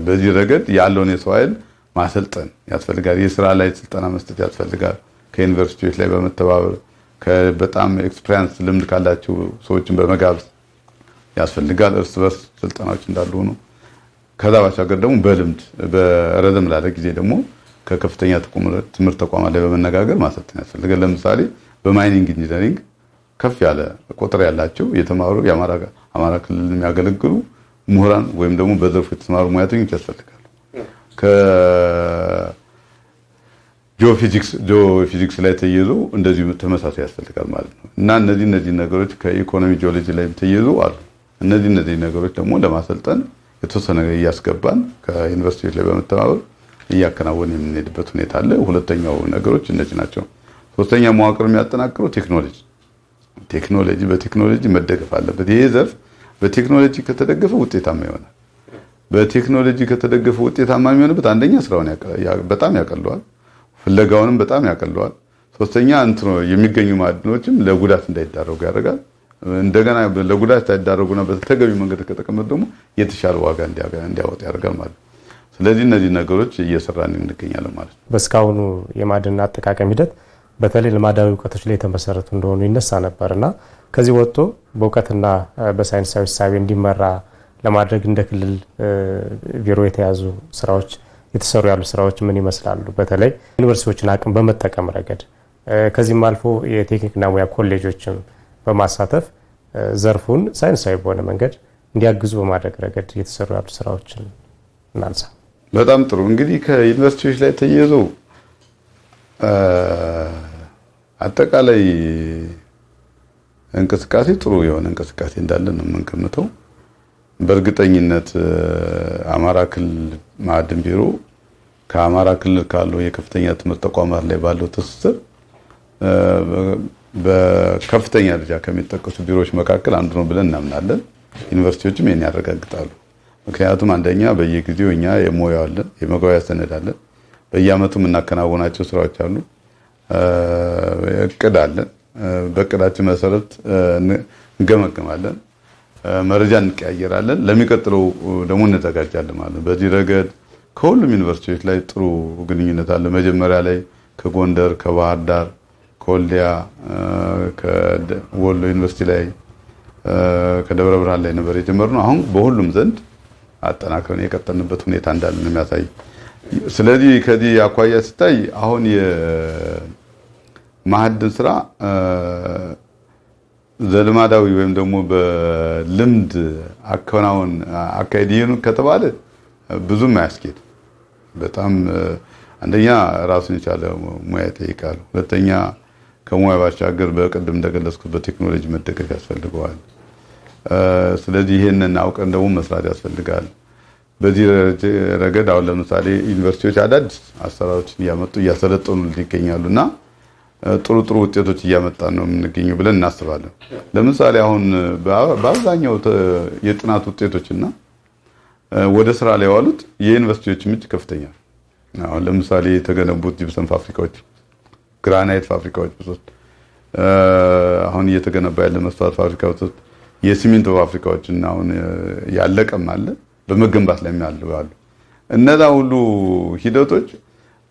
Speaker 2: በዚህ ረገድ ያለውን የሰው ኃይል ማሰልጠን ያስፈልጋል። የስራ ላይ ስልጠና መስጠት ያስፈልጋል። ከዩኒቨርሲቲዎች ላይ በመተባበር በጣም ኤክስፒሪየንስ ልምድ ካላቸው ሰዎችን በመጋበዝ ያስፈልጋል። እርስ በርስ ስልጠናዎች እንዳሉ ሆኖ ከዛ ባሻገር ደግሞ በልምድ በረዘም ላለ ጊዜ ደግሞ ከከፍተኛ ትምህርት ተቋማት ላይ በመነጋገር ማሰልጠን ያስፈልጋል። ለምሳሌ በማይኒንግ ኢንጂነሪንግ ከፍ ያለ ቁጥር ያላቸው የተማሩ የአማራ ክልል የሚያገለግሉ ምሁራን ወይም ደግሞ በዘርፉ የተማሩ ሙያተኞች ያስፈልጋሉ። ጂኦፊዚክስ ላይ ተይዞ እንደዚህ ተመሳሳይ ያስፈልጋል ማለት ነው። እና እነዚህ ነገሮች ከኢኮኖሚ ጂኦሎጂ ላይ ተይዞ አሉ። እነዚህ ነገሮች ደግሞ ለማሰልጠን የተወሰነ እያስገባን ከዩኒቨርሲቲዎች ላይ በመተባበር እያከናወን የምንሄድበት ሁኔታ አለ። ሁለተኛው ነገሮች እነዚህ ናቸው። ሶስተኛ መዋቅር የሚያጠናክረው ቴክኖሎጂ በቴክኖሎጂ መደገፍ አለበት። ይሄ ዘርፍ በቴክኖሎጂ ከተደገፈ ውጤታማ ይሆናል። በቴክኖሎጂ ከተደገፈ ውጤታማ የሚሆንበት አንደኛ ስራውን በጣም ያቀለዋል፣ ፍለጋውንም በጣም ያቀለዋል። ሶስተኛ የሚገኙ ማዕድኖችም ለጉዳት እንዳይዳረጉ ያደርጋል። እንደገና ለጉዳት እንዳይዳረጉና በተገቢ መንገድ ከተቀመጡ ደግሞ የተሻለ ዋጋ እንዲያወጣ ያደርጋል ማለት ነው። ስለዚህ እነዚህ ነገሮች እየሰራን እንገኛለን ማለት ነው።
Speaker 1: በእስካሁኑ የማዕድን አጠቃቀም ሂደት በተለይ ልማዳዊ እውቀቶች ላይ የተመሰረቱ እንደሆኑ ይነሳ ነበርና ከዚህ ወጥቶ በእውቀትና በሳይንሳዊ እሳቤ እንዲመራ ለማድረግ እንደ ክልል ቢሮ የተያዙ ስራዎች የተሰሩ ያሉ ስራዎች ምን ይመስላሉ? በተለይ ዩኒቨርሲቲዎችን አቅም በመጠቀም ረገድ ከዚህም አልፎ የቴክኒክና ሙያ ኮሌጆችም በማሳተፍ ዘርፉን ሳይንሳዊ በሆነ መንገድ እንዲያግዙ በማድረግ ረገድ የተሰሩ ያሉ ስራዎችን እናንሳ።
Speaker 2: በጣም ጥሩ። እንግዲህ ከዩኒቨርሲቲዎች ላይ ተያይዞ አጠቃላይ እንቅስቃሴ ጥሩ የሆነ እንቅስቃሴ እንዳለ ነው የምንገምተው። በእርግጠኝነት አማራ ክልል ማዕድን ቢሮ ከአማራ ክልል ካለው የከፍተኛ ትምህርት ተቋማት ላይ ባለው ትስስር በከፍተኛ ደረጃ ከሚጠቀሱ ቢሮዎች መካከል አንዱ ነው ብለን እናምናለን። ዩኒቨርሲቲዎችም ይሄን ያረጋግጣሉ። ምክንያቱም አንደኛ በየጊዜው እኛ የሞያው አለን፣ የመግባቢያ ሰነድ አለን፣ በየአመቱ የምናከናውናቸው ስራዎች አሉ፣ እቅድ አለን። በእቅዳችን መሰረት እንገመገማለን፣ መረጃ እንቀያየራለን፣ ለሚቀጥለው ደግሞ እንዘጋጃለን ማለት ነው። በዚህ ረገድ ከሁሉም ዩኒቨርሲቲዎች ላይ ጥሩ ግንኙነት አለ። መጀመሪያ ላይ ከጎንደር፣ ከባህር ዳር፣ ከወልዲያ፣ ከወሎ ዩኒቨርሲቲ ላይ፣ ከደብረ ብርሃን ላይ ነበር የጀመርነው። አሁን በሁሉም ዘንድ አጠናክረን የቀጠልንበት ሁኔታ እንዳለ ነው የሚያሳይ። ስለዚህ ከዚህ አኳያ ሲታይ አሁን የማዕድን ስራ ዘልማዳዊ ወይም ደግሞ በልምድ አከናውን አካሄድ ይሁን ከተባለ ብዙም አያስኬድ። በጣም አንደኛ ራሱን የቻለ ሙያ ይጠይቃል። ሁለተኛ ከሙያ ባሻገር በቅድም እንደገለጽኩት በቴክኖሎጂ መደገፍ ያስፈልገዋል። ስለዚህ ይሄንን አውቀን ደግሞ መስራት ያስፈልጋል። በዚህ ረገድ አሁን ለምሳሌ ዩኒቨርሲቲዎች አዳዲስ አሰራሮችን እያመጡ እያሰለጠኑ ይገኛሉና ጥሩ ጥሩ ውጤቶች እያመጣን ነው የምንገኘው ብለን እናስባለን። ለምሳሌ አሁን በአብዛኛው የጥናት ውጤቶችና ወደ ስራ ላይ ያዋሉት የዩኒቨርሲቲዎች ምንጭ ከፍተኛ። አሁን ለምሳሌ የተገነቡት ጂፕሰም ፋብሪካዎች፣ ግራናይት ፋብሪካዎች ብዙ፣ አሁን እየተገነባ ያለ መስታወት ፋብሪካዎች፣ የሲሚንቶ ፋብሪካዎችና አሁን ያለቀም አለ በመገንባት ላይ ያሉ እነዛ ሁሉ ሂደቶች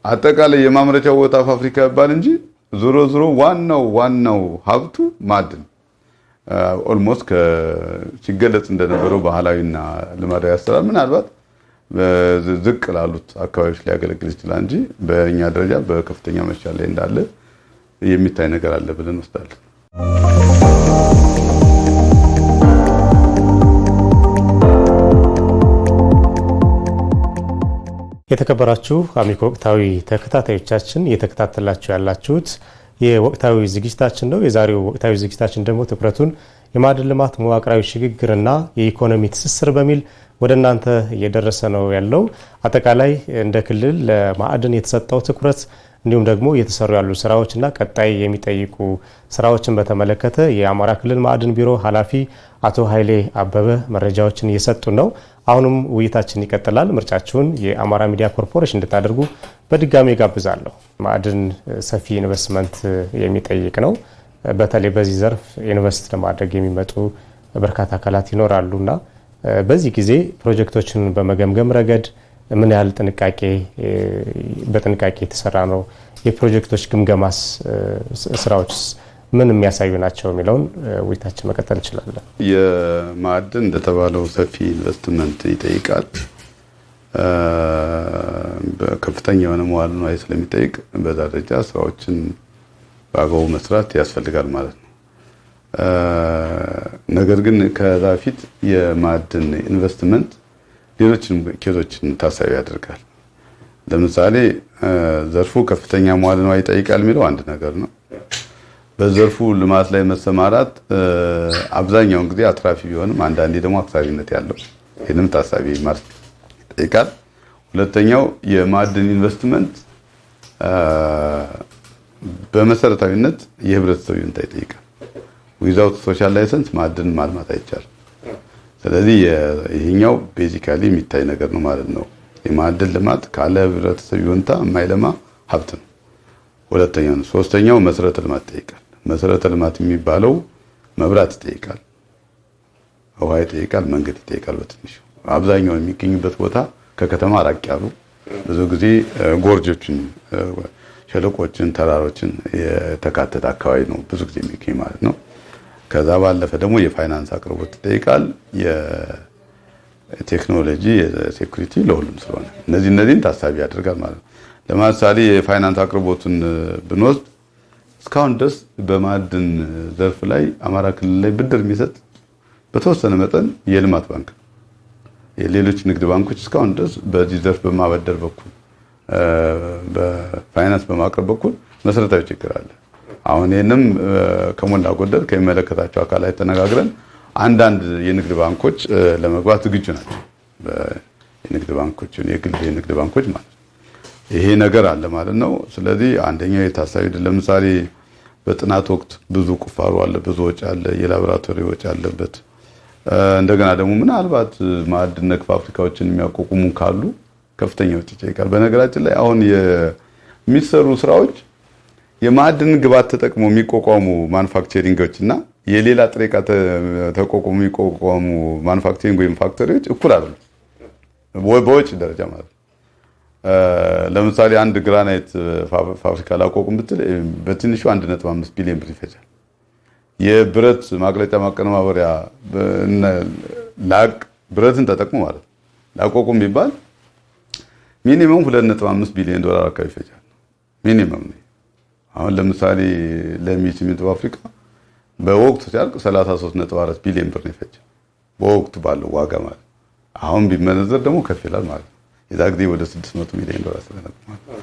Speaker 2: አጠቃላይ የማምረቻው ቦታ ፋብሪካ ይባል እንጂ ዞሮ ዞሮ ዋናው ሀብቱ ማዕድን ኦልሞስት ሲገለጽ እንደነበረው ባህላዊና ልማዳዊ አሰራር ምናልባት ዝቅ ላሉት አካባቢዎች ሊያገለግል ይችላል እንጂ በእኛ ደረጃ በከፍተኛ መሻል ላይ እንዳለ የሚታይ ነገር አለ ብለን ወስዳለን።
Speaker 1: የተከበራችሁ አሚኮ ወቅታዊ ተከታታዮቻችን እየተከታተላችሁ ያላችሁት የወቅታዊ ዝግጅታችን ነው። የዛሬው ወቅታዊ ዝግጅታችን ደግሞ ትኩረቱን የማዕድን ልማት መዋቅራዊ ሽግግርና የኢኮኖሚ ትስስር በሚል ወደ እናንተ እየደረሰ ነው ያለው። አጠቃላይ እንደ ክልል ለማዕድን የተሰጠው ትኩረት እንዲሁም ደግሞ እየተሰሩ ያሉ ስራዎችና ቀጣይ የሚጠይቁ ስራዎችን በተመለከተ የአማራ ክልል ማዕድን ቢሮ ኃላፊ አቶ ኃይሌ አበበ መረጃዎችን እየሰጡ ነው። አሁንም ውይይታችን ይቀጥላል። ምርጫችሁን የአማራ ሚዲያ ኮርፖሬሽን እንድታደርጉ በድጋሚ ጋብዛለሁ። ማዕድን ሰፊ ኢንቨስትመንት የሚጠይቅ ነው። በተለይ በዚህ ዘርፍ ኢንቨስት ለማድረግ የሚመጡ በርካታ አካላት ይኖራሉና በዚህ ጊዜ ፕሮጀክቶችን በመገምገም ረገድ ምን ያህል በጥንቃቄ የተሰራ ነው? የፕሮጀክቶች ግምገማስ ስራዎችስ ምን የሚያሳዩ ናቸው የሚለውን ውይይታችን መቀጠል እንችላለን።
Speaker 2: የማዕድን እንደተባለው ሰፊ ኢንቨስትመንት ይጠይቃል። ከፍተኛ የሆነ መዋዕለ ንዋይ ስለሚጠይቅ በዛ ደረጃ ስራዎችን በአግባቡ መስራት ያስፈልጋል ማለት ነው። ነገር ግን ከዛ በፊት የማዕድን ኢንቨስትመንት ሌሎችን ኬዞችን ታሳቢ ያደርጋል። ለምሳሌ ዘርፉ ከፍተኛ መዋዕለ ንዋይ ይጠይቃል የሚለው አንድ ነገር ነው። በዘርፉ ልማት ላይ መሰማራት አብዛኛውን ጊዜ አትራፊ ቢሆንም አንዳንዴ ደግሞ አክሳሪነት ያለው ይህንም ታሳቢ ማለት ይጠይቃል። ሁለተኛው የማዕድን ኢንቨስትመንት በመሰረታዊነት የህብረተሰቡ ይሁንታ ይጠይቃል። ዊዛውት ሶሻል ላይሰንስ ማዕድን ማልማት አይቻልም። ስለዚህ ይሄኛው ቤዚካሊ የሚታይ ነገር ነው ማለት ነው። የማዕድን ልማት ካለ ህብረተሰብ ይሁንታ የማይለማ ሀብት ነው። ሁለተኛው ነው። ሶስተኛው መሰረተ ልማት ይጠይቃል። መሰረተ ልማት የሚባለው መብራት ይጠይቃል፣ ውሃ ይጠይቃል፣ መንገድ ይጠይቃል። በትንሹ አብዛኛው የሚገኙበት ቦታ ከከተማ ራቅ ያሉ ብዙ ጊዜ ጎርጆችን፣ ሸለቆችን፣ ተራሮችን የተካተተ አካባቢ ነው ብዙ ጊዜ የሚገኝ ማለት ነው። ከዛ ባለፈ ደግሞ የፋይናንስ አቅርቦት ይጠይቃል። የቴክኖሎጂ፣ የሴኩሪቲ ለሁሉም ስለሆነ እነዚህን ታሳቢ ያደርጋል ማለት ነው። ለምሳሌ የፋይናንስ አቅርቦቱን ብንወስድ እስካሁን ድረስ በማዕድን ዘርፍ ላይ አማራ ክልል ላይ ብድር የሚሰጥ በተወሰነ መጠን የልማት ባንክ ነው። የሌሎች ንግድ ባንኮች እስካሁን ድረስ በዚህ ዘርፍ በማበደር በኩል በፋይናንስ በማቅረብ በኩል መሰረታዊ ችግር አለ። አሁን ይህንም ከሞላ ጎደል ከሚመለከታቸው አካላት ተነጋግረን አንዳንድ የንግድ ባንኮች ለመግባት ዝግጁ ናቸው። የንግድ ባንኮች የግል የንግድ ባንኮች ማለት ይሄ ነገር አለ ማለት ነው። ስለዚህ አንደኛው የታሳቢ ለምሳሌ በጥናት ወቅት ብዙ ቁፋሮ አለ፣ ብዙ ወጪ አለ፣ የላቦራቶሪ ወጪ አለበት። እንደገና ደግሞ ምናልባት ማዕድን ነክ ፋብሪካዎችን የሚያቋቁሙ ካሉ ከፍተኛ ወጪ ይጠይቃል። በነገራችን ላይ አሁን የሚሰሩ ስራዎች የማዕድን ግብዓት ተጠቅመው የሚቋቋሙ ማኑፋክቸሪንጎች እና የሌላ ጥሬ ዕቃ ተቋቁሞ የሚቋቋሙ ማኑፋክቸሪንግ ወይም ፋክተሪዎች እኩል አይደሉም በወጪ ደረጃ ማለት ነው። ለምሳሌ አንድ ግራናይት ፋብሪካ ላቋቁም ብትል በትንሹ 1.5 ቢሊዮን ብር ይፈጃል። የብረት ማቅለጫ ማቀነባበሪያ ብረትን ተጠቅሞ ማለት ነው ላቋቁም ቢባል ሚኒመም 2.5 ቢሊዮን ዶላር አካባቢ ይፈጃል። ሚኒመም ነው። አሁን ለምሳሌ ለሲሚንቶ ፋብሪካ በወቅቱ ሲያልቅ 33.4 ቢሊዮን ብር ነው ይፈጃል። በወቅቱ ባለው ዋጋ ማለት አሁን ቢመነዘር ደግሞ ከፍ ይላል ማለት ነው። የዛ ጊዜ ወደ 600 ሚሊዮን ዶላር ስለነበር ማለት ነው።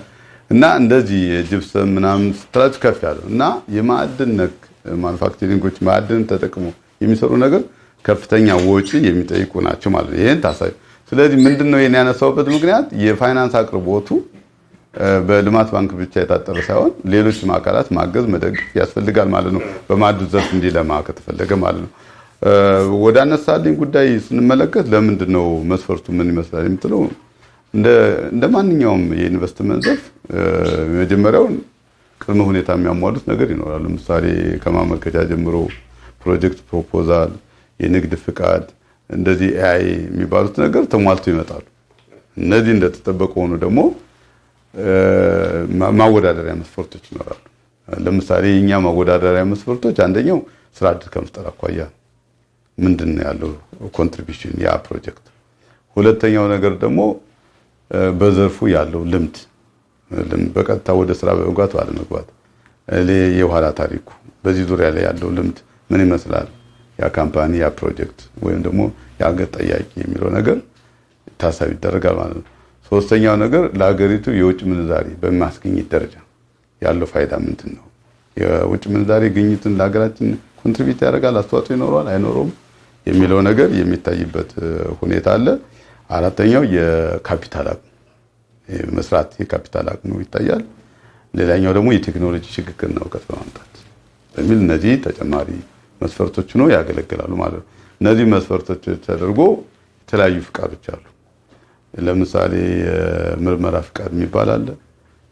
Speaker 2: እና እንደዚህ የጅብሰም ምናምን ስትራቴጂ ከፍ ያለው እና የማዕድን ነክ ማኑፋክቸሪንጎች ማዕድን ተጠቅሞ የሚሰሩ ነገር ከፍተኛ ወጪ የሚጠይቁ ናቸው ማለት ነው። ይሄን ታሳቢ። ስለዚህ ምንድነው ይሄን ያነሳውበት ምክንያት የፋይናንስ አቅርቦቱ በልማት ባንክ ብቻ የታጠረ ሳይሆን ሌሎች አካላት ማገዝ መደገፍ ያስፈልጋል ማለት ነው። በማዕድን ዘርፍ እንዲለማ ከተፈለገ ማለት ነው። ወደ አነሳልኝ ጉዳይ ስንመለከት ለምንድነው መስፈርቱ ምን ይመስላል የምትለው እንደ ማንኛውም የኢንቨስትመንት ዘርፍ መጀመሪያው ቅድመ ሁኔታ የሚያሟሉት ነገር ይኖራል። ለምሳሌ ከማመልከቻ ጀምሮ ፕሮጀክት ፕሮፖዛል፣ የንግድ ፍቃድ፣ እንደዚህ ኤአይ የሚባሉት ነገር ተሟልቶ ይመጣሉ። እነዚህ እንደተጠበቀ ሆኖ ደግሞ ማወዳደሪያ መስፈርቶች ይኖራሉ። ለምሳሌ የኛ ማወዳደሪያ መስፈርቶች አንደኛው ስራ ዕድል ከመፍጠር አኳያ ምንድነው ያለው ኮንትሪቢዩሽን ያ ፕሮጀክት። ሁለተኛው ነገር ደግሞ በዘርፉ ያለው ልምድ በቀጥታ ወደ ስራ በመግባት ባለመግባት የኋላ ታሪኩ በዚህ ዙሪያ ላይ ያለው ልምድ ምን ይመስላል፣ ያ ካምፓኒ ያ ፕሮጀክት ወይም ደግሞ የአገር ጠያቂ የሚለው ነገር ታሳቢ ይደረጋል ማለት ነው። ሶስተኛው ነገር ለሀገሪቱ የውጭ ምንዛሪ በማስገኘት ደረጃ ያለው ፋይዳ ምንድነው፣ የውጭ ምንዛሪ ግኝትን ለሀገራችን ኮንትሪቢዩት ያደርጋል፣ አስተዋጽኦ ይኖረዋል አይኖረውም የሚለው ነገር የሚታይበት ሁኔታ አለ። አራተኛው የካፒታል አቅም መስራት የካፒታል አቅሙ ይታያል። ሌላኛው ደግሞ የቴክኖሎጂ ሽግግርና እውቀት በማምጣት በሚል እነዚህ ተጨማሪ መስፈርቶች ነው ያገለግላሉ ማለት ነው። እነዚህ መስፈርቶች ተደርጎ የተለያዩ ፍቃዶች አሉ። ለምሳሌ የምርመራ ፍቃድ የሚባል አለ፣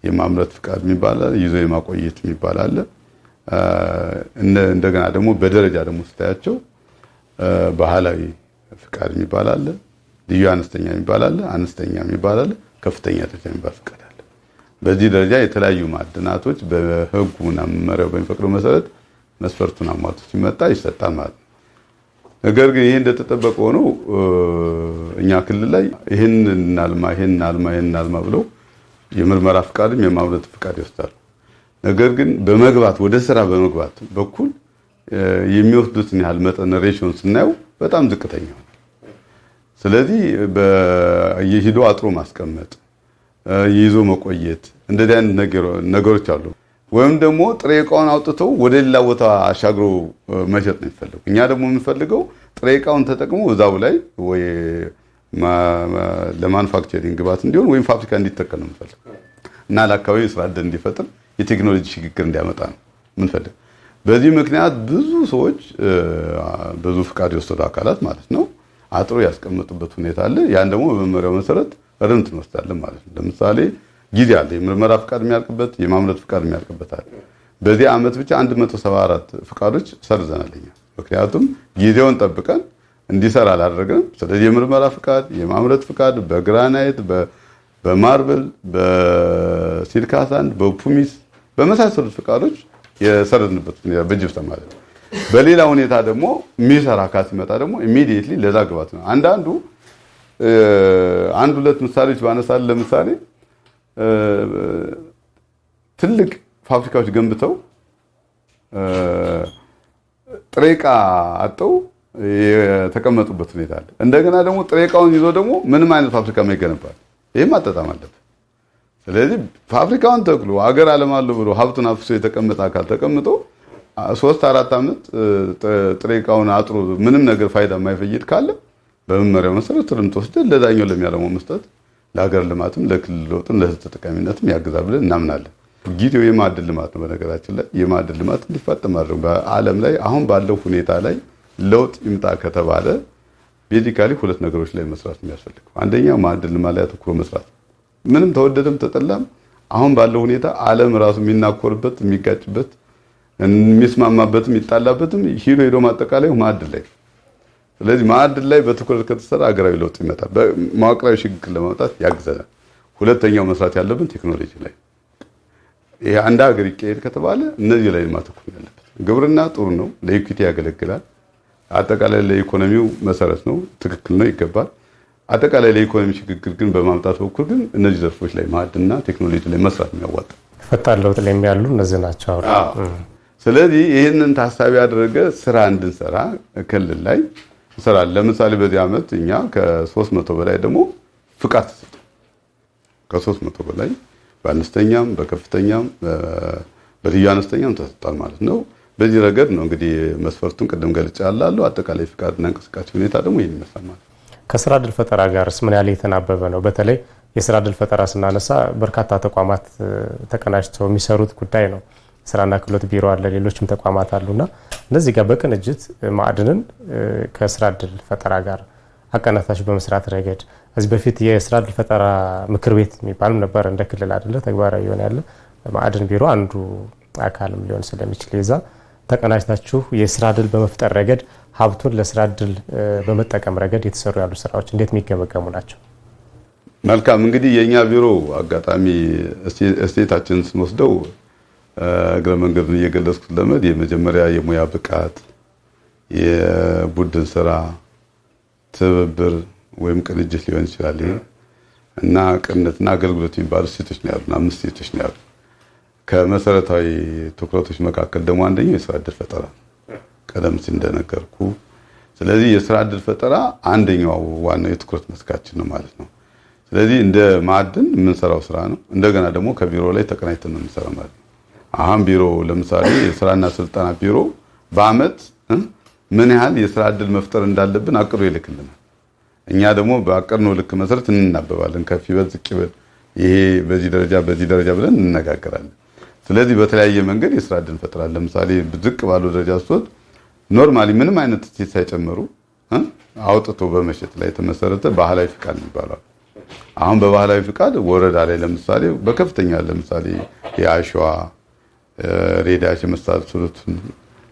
Speaker 2: የማምረት ፍቃድ የሚባል አለ፣ ይዞ የማቆየት የሚባል አለ። እንደገና ደግሞ በደረጃ ደግሞ ስታያቸው ባህላዊ ፍቃድ የሚባል አለ፣ ልዩ አነስተኛ የሚባል አለ፣ አነስተኛ የሚባል አለ፣ ከፍተኛ ደረጃ የሚባል ፍቃድ አለ። በዚህ ደረጃ የተለያዩ ማዕድናቶች በህጉና መመሪያው በሚፈቅደው መሰረት መስፈርቱን አሟልቶ ሲመጣ ይሰጣል ማለት ነው። ነገር ግን ይሄ እንደተጠበቀ ሆኖ እኛ ክልል ላይ ይሄንን እናልማ ብለው የምርመራ ፍቃድም የማምረት ፍቃድ ይወስዳሉ። ነገር ግን በመግባት ወደ ስራ በመግባት በኩል የሚወስዱትን ያህል መጠን ሬሽዮን ስናየው በጣም ዝቅተኛ ነው። ስለዚህ በየሂዶ አጥሮ ማስቀመጥ፣ ይዞ መቆየት እንደዚህ አይነት ነገሮች አሉ። ወይም ደግሞ ጥሬ ዕቃውን አውጥተው ወደ ሌላ ቦታ አሻግሮ መሸጥ ነው የሚፈልገው። እኛ ደግሞ የምንፈልገው ጥሬ ዕቃውን ተጠቅሞ እዛው ላይ ወይ ለማኑፋክቸሪንግ ግብዓት እንዲሆን ወይም ፋብሪካ እንዲተከል ነው የምንፈልገው እና ለአካባቢው ስራ ዕድል እንዲፈጥር የቴክኖሎጂ ሽግግር እንዲያመጣ ነው የምንፈልገው። በዚህ ምክንያት ብዙ ሰዎች ብዙ ፍቃድ የወሰዱ አካላት ማለት ነው አጥሮ ያስቀመጡበት ሁኔታ አለ። ያን ደግሞ በመመሪያው መሰረት እርምት እንወስዳለን ማለት ነው። ለምሳሌ ጊዜ አለ፣ የምርመራ ፍቃድ የሚያልቅበት የማምረት ፍቃድ የሚያልቅበት አለ። በዚህ ዓመት ብቻ 174 ፍቃዶች ሰርዘናል እኛ። ምክንያቱም ጊዜውን ጠብቀን እንዲሰራ አላደረግንም። ስለዚህ የምርመራ ፍቃድ፣ የማምረት ፍቃድ በግራናይት፣ በማርብል፣ በሲሊካ ሳንድ፣ በፑሚስ በመሳሰሉት ፍቃዶች የሰረዝንበት ሁኔታ በጅብሰም ማለት ነው። በሌላ ሁኔታ ደግሞ የሚሰራ አካል ሲመጣ ደግሞ ኢሚዲየትሊ ለዛ ግባት ነው። አንድ ሁለት ምሳሌዎች ባነሳል። ለምሳሌ ትልቅ ፋብሪካዎች ገንብተው ጥሬ ዕቃ አጠው የተቀመጡበት ሁኔታ አለ። እንደገና ደግሞ ጥሬ ዕቃውን ይዞ ደግሞ ምንም አይነት ፋብሪካ ማይገነባል። ይሄም አጣጣም አለበት። ስለዚህ ፋብሪካውን ተክሎ ሀገር አለማለሁ ብሎ ሀብቱን አፍሶ የተቀመጠ አካል ተቀምጦ 3-4 ዓመት ጥሬ ዕቃውን አጥሮ ምንም ነገር ፋይዳ የማይፈይድ ካለ በመመሪያው መሰረት እርምት ወስደን ለዳኛው ለሚያለማው መስጠት ለሀገር ልማትም ለክልል ለውጥም ለህዝብ ተጠቃሚነትም ያግዛል ብለን እናምናለን። ጊዜው የማዕድን ልማት ነው። በነገራችን ላይ የማዕድን ልማት እንዲፋጠን ማድረግ በዓለም ላይ አሁን ባለው ሁኔታ ላይ ለውጥ ይምጣ ከተባለ ቤዚካሊ ሁለት ነገሮች ላይ መስራት የሚያስፈልገው፣ አንደኛው ማዕድን ልማት ላይ አተኩሮ መስራት። ምንም ተወደደም ተጠላም አሁን ባለው ሁኔታ ዓለም ራሱ የሚናኮርበት የሚጋጭበት የሚስማማበትም ይጣላበትም ሄዶ ማጠቃለያው ማዕድን ላይ። ስለዚህ ማዕድን ላይ በትኩረት ከተሰራ ሀገራዊ ለውጥ ይመጣል፣ መዋቅራዊ ሽግግር ለማምጣት ያግዘናል። ሁለተኛው መስራት ያለብን ቴክኖሎጂ ላይ። ይሄ አንድ ሀገር ይቀየር ከተባለ እነዚህ ላይ ማተኮር ያለበት። ግብርና ጥሩ ነው፣ ለኢኩዊቲ ያገለግላል፣ አጠቃላይ ለኢኮኖሚው መሰረት ነው፣ ትክክል ነው፣ ይገባል። አጠቃላይ ለኢኮኖሚ ሽግግር ግን በማምጣት በኩል ግን እነዚህ ዘርፎች ላይ ማዕድንና ቴክኖሎጂ ላይ መስራት የሚያዋጣ
Speaker 1: ፈጣን ለውጥ ላይ ያሉ እነዚህ ናቸው።
Speaker 2: ስለዚህ ይህንን ታሳቢ ያደረገ ስራ እንድንሰራ ክልል ላይ እንሰራለን። ለምሳሌ በዚህ ዓመት እኛ ከ300 በላይ ደግሞ ፍቃድ ተሰጥቶ ከ300 በላይ በአነስተኛም በከፍተኛም በልዩ አነስተኛም ተሰጥቷል ማለት ነው። በዚህ ረገድ ነው እንግዲህ መስፈርቱን ቅድም ገልጫለሁ። አጠቃላይ ፍቃድና እንቅስቃሴ ሁኔታ ደግሞ ይሄን ይመስላል።
Speaker 1: ከስራ ዕድል ፈጠራ ጋርስ ምን ያህል የተናበበ ነው? በተለይ የስራ ዕድል ፈጠራ ስናነሳ በርካታ ተቋማት ተቀናጅተው የሚሰሩት ጉዳይ ነው። ስራና ክህሎት ቢሮ አለ፣ ሌሎችም ተቋማት አሉና እነዚህ ጋር በቅንጅት ማዕድንን ከስራ ዕድል ፈጠራ ጋር አቀናጅታችሁ በመስራት ረገድ ከዚህ በፊት የስራ ዕድል ፈጠራ ምክር ቤት የሚባልም ነበር እንደ ክልል አይደለ ተግባራዊ የሆነ ያለ ማዕድን ቢሮ አንዱ አካልም ሊሆን ስለሚችል ይዛ ተቀናጅታችሁ የስራ ዕድል በመፍጠር ረገድ ሀብቱን ለስራ ዕድል በመጠቀም ረገድ የተሰሩ ያሉ ስራዎች እንዴት የሚገመገሙ ናቸው?
Speaker 2: መልካም እንግዲህ የኛ ቢሮ አጋጣሚ እስቴታችንን ስንወስደው እግረ መንገዱን እየገለጽኩት ለመድ የመጀመሪያ የሙያ ብቃት፣ የቡድን ስራ፣ ትብብር ወይም ቅንጅት ሊሆን ይችላል እና ቅንነትና አገልግሎት የሚባሉ እሴቶች ነው ያሉት። 5 እሴቶች ነው ያሉት። ከመሰረታዊ ትኩረቶች መካከል ደግሞ አንደኛው የስራ ዕድል ፈጠራ ቀደም ሲል እንደነገርኩ። ስለዚህ የስራ ዕድል ፈጠራ አንደኛው ዋናው የትኩረት መስካችን ነው ማለት ነው። ስለዚህ እንደ ማዕድን የምንሰራው ስራ ነው። እንደገና ደግሞ ከቢሮ ላይ ተቀናጅተን ነው የምንሰራው ማለት ነው። አሁን ቢሮ ለምሳሌ የስራና ስልጠና ቢሮ በአመት ምን ያህል የስራ ዕድል መፍጠር እንዳለብን አቅዶ ይልክልናል። እኛ ደግሞ በአቀድነው ልክ መሰረት እንናበባለን። ከፍ ይበል ዝቅ ይበል፣ ይሄ በዚህ ደረጃ ብለን እንነጋገራለን። ስለዚህ በተለያየ መንገድ የስራ ዕድል እንፈጥራለን። ለምሳሌ ዝቅ ባለው ደረጃ ስትወጥ ኖርማሊ ምንም አይነት እሴት ሳይጨምሩ አውጥቶ በመሸጥ ላይ የተመሰረተ ባህላዊ ፍቃድ ይባላል። አሁን በባህላዊ ፍቃድ ወረዳ ላይ ለምሳሌ በከፍተኛ ለምሳሌ የአሸዋ ሬዳሽ የመሳሰሉትን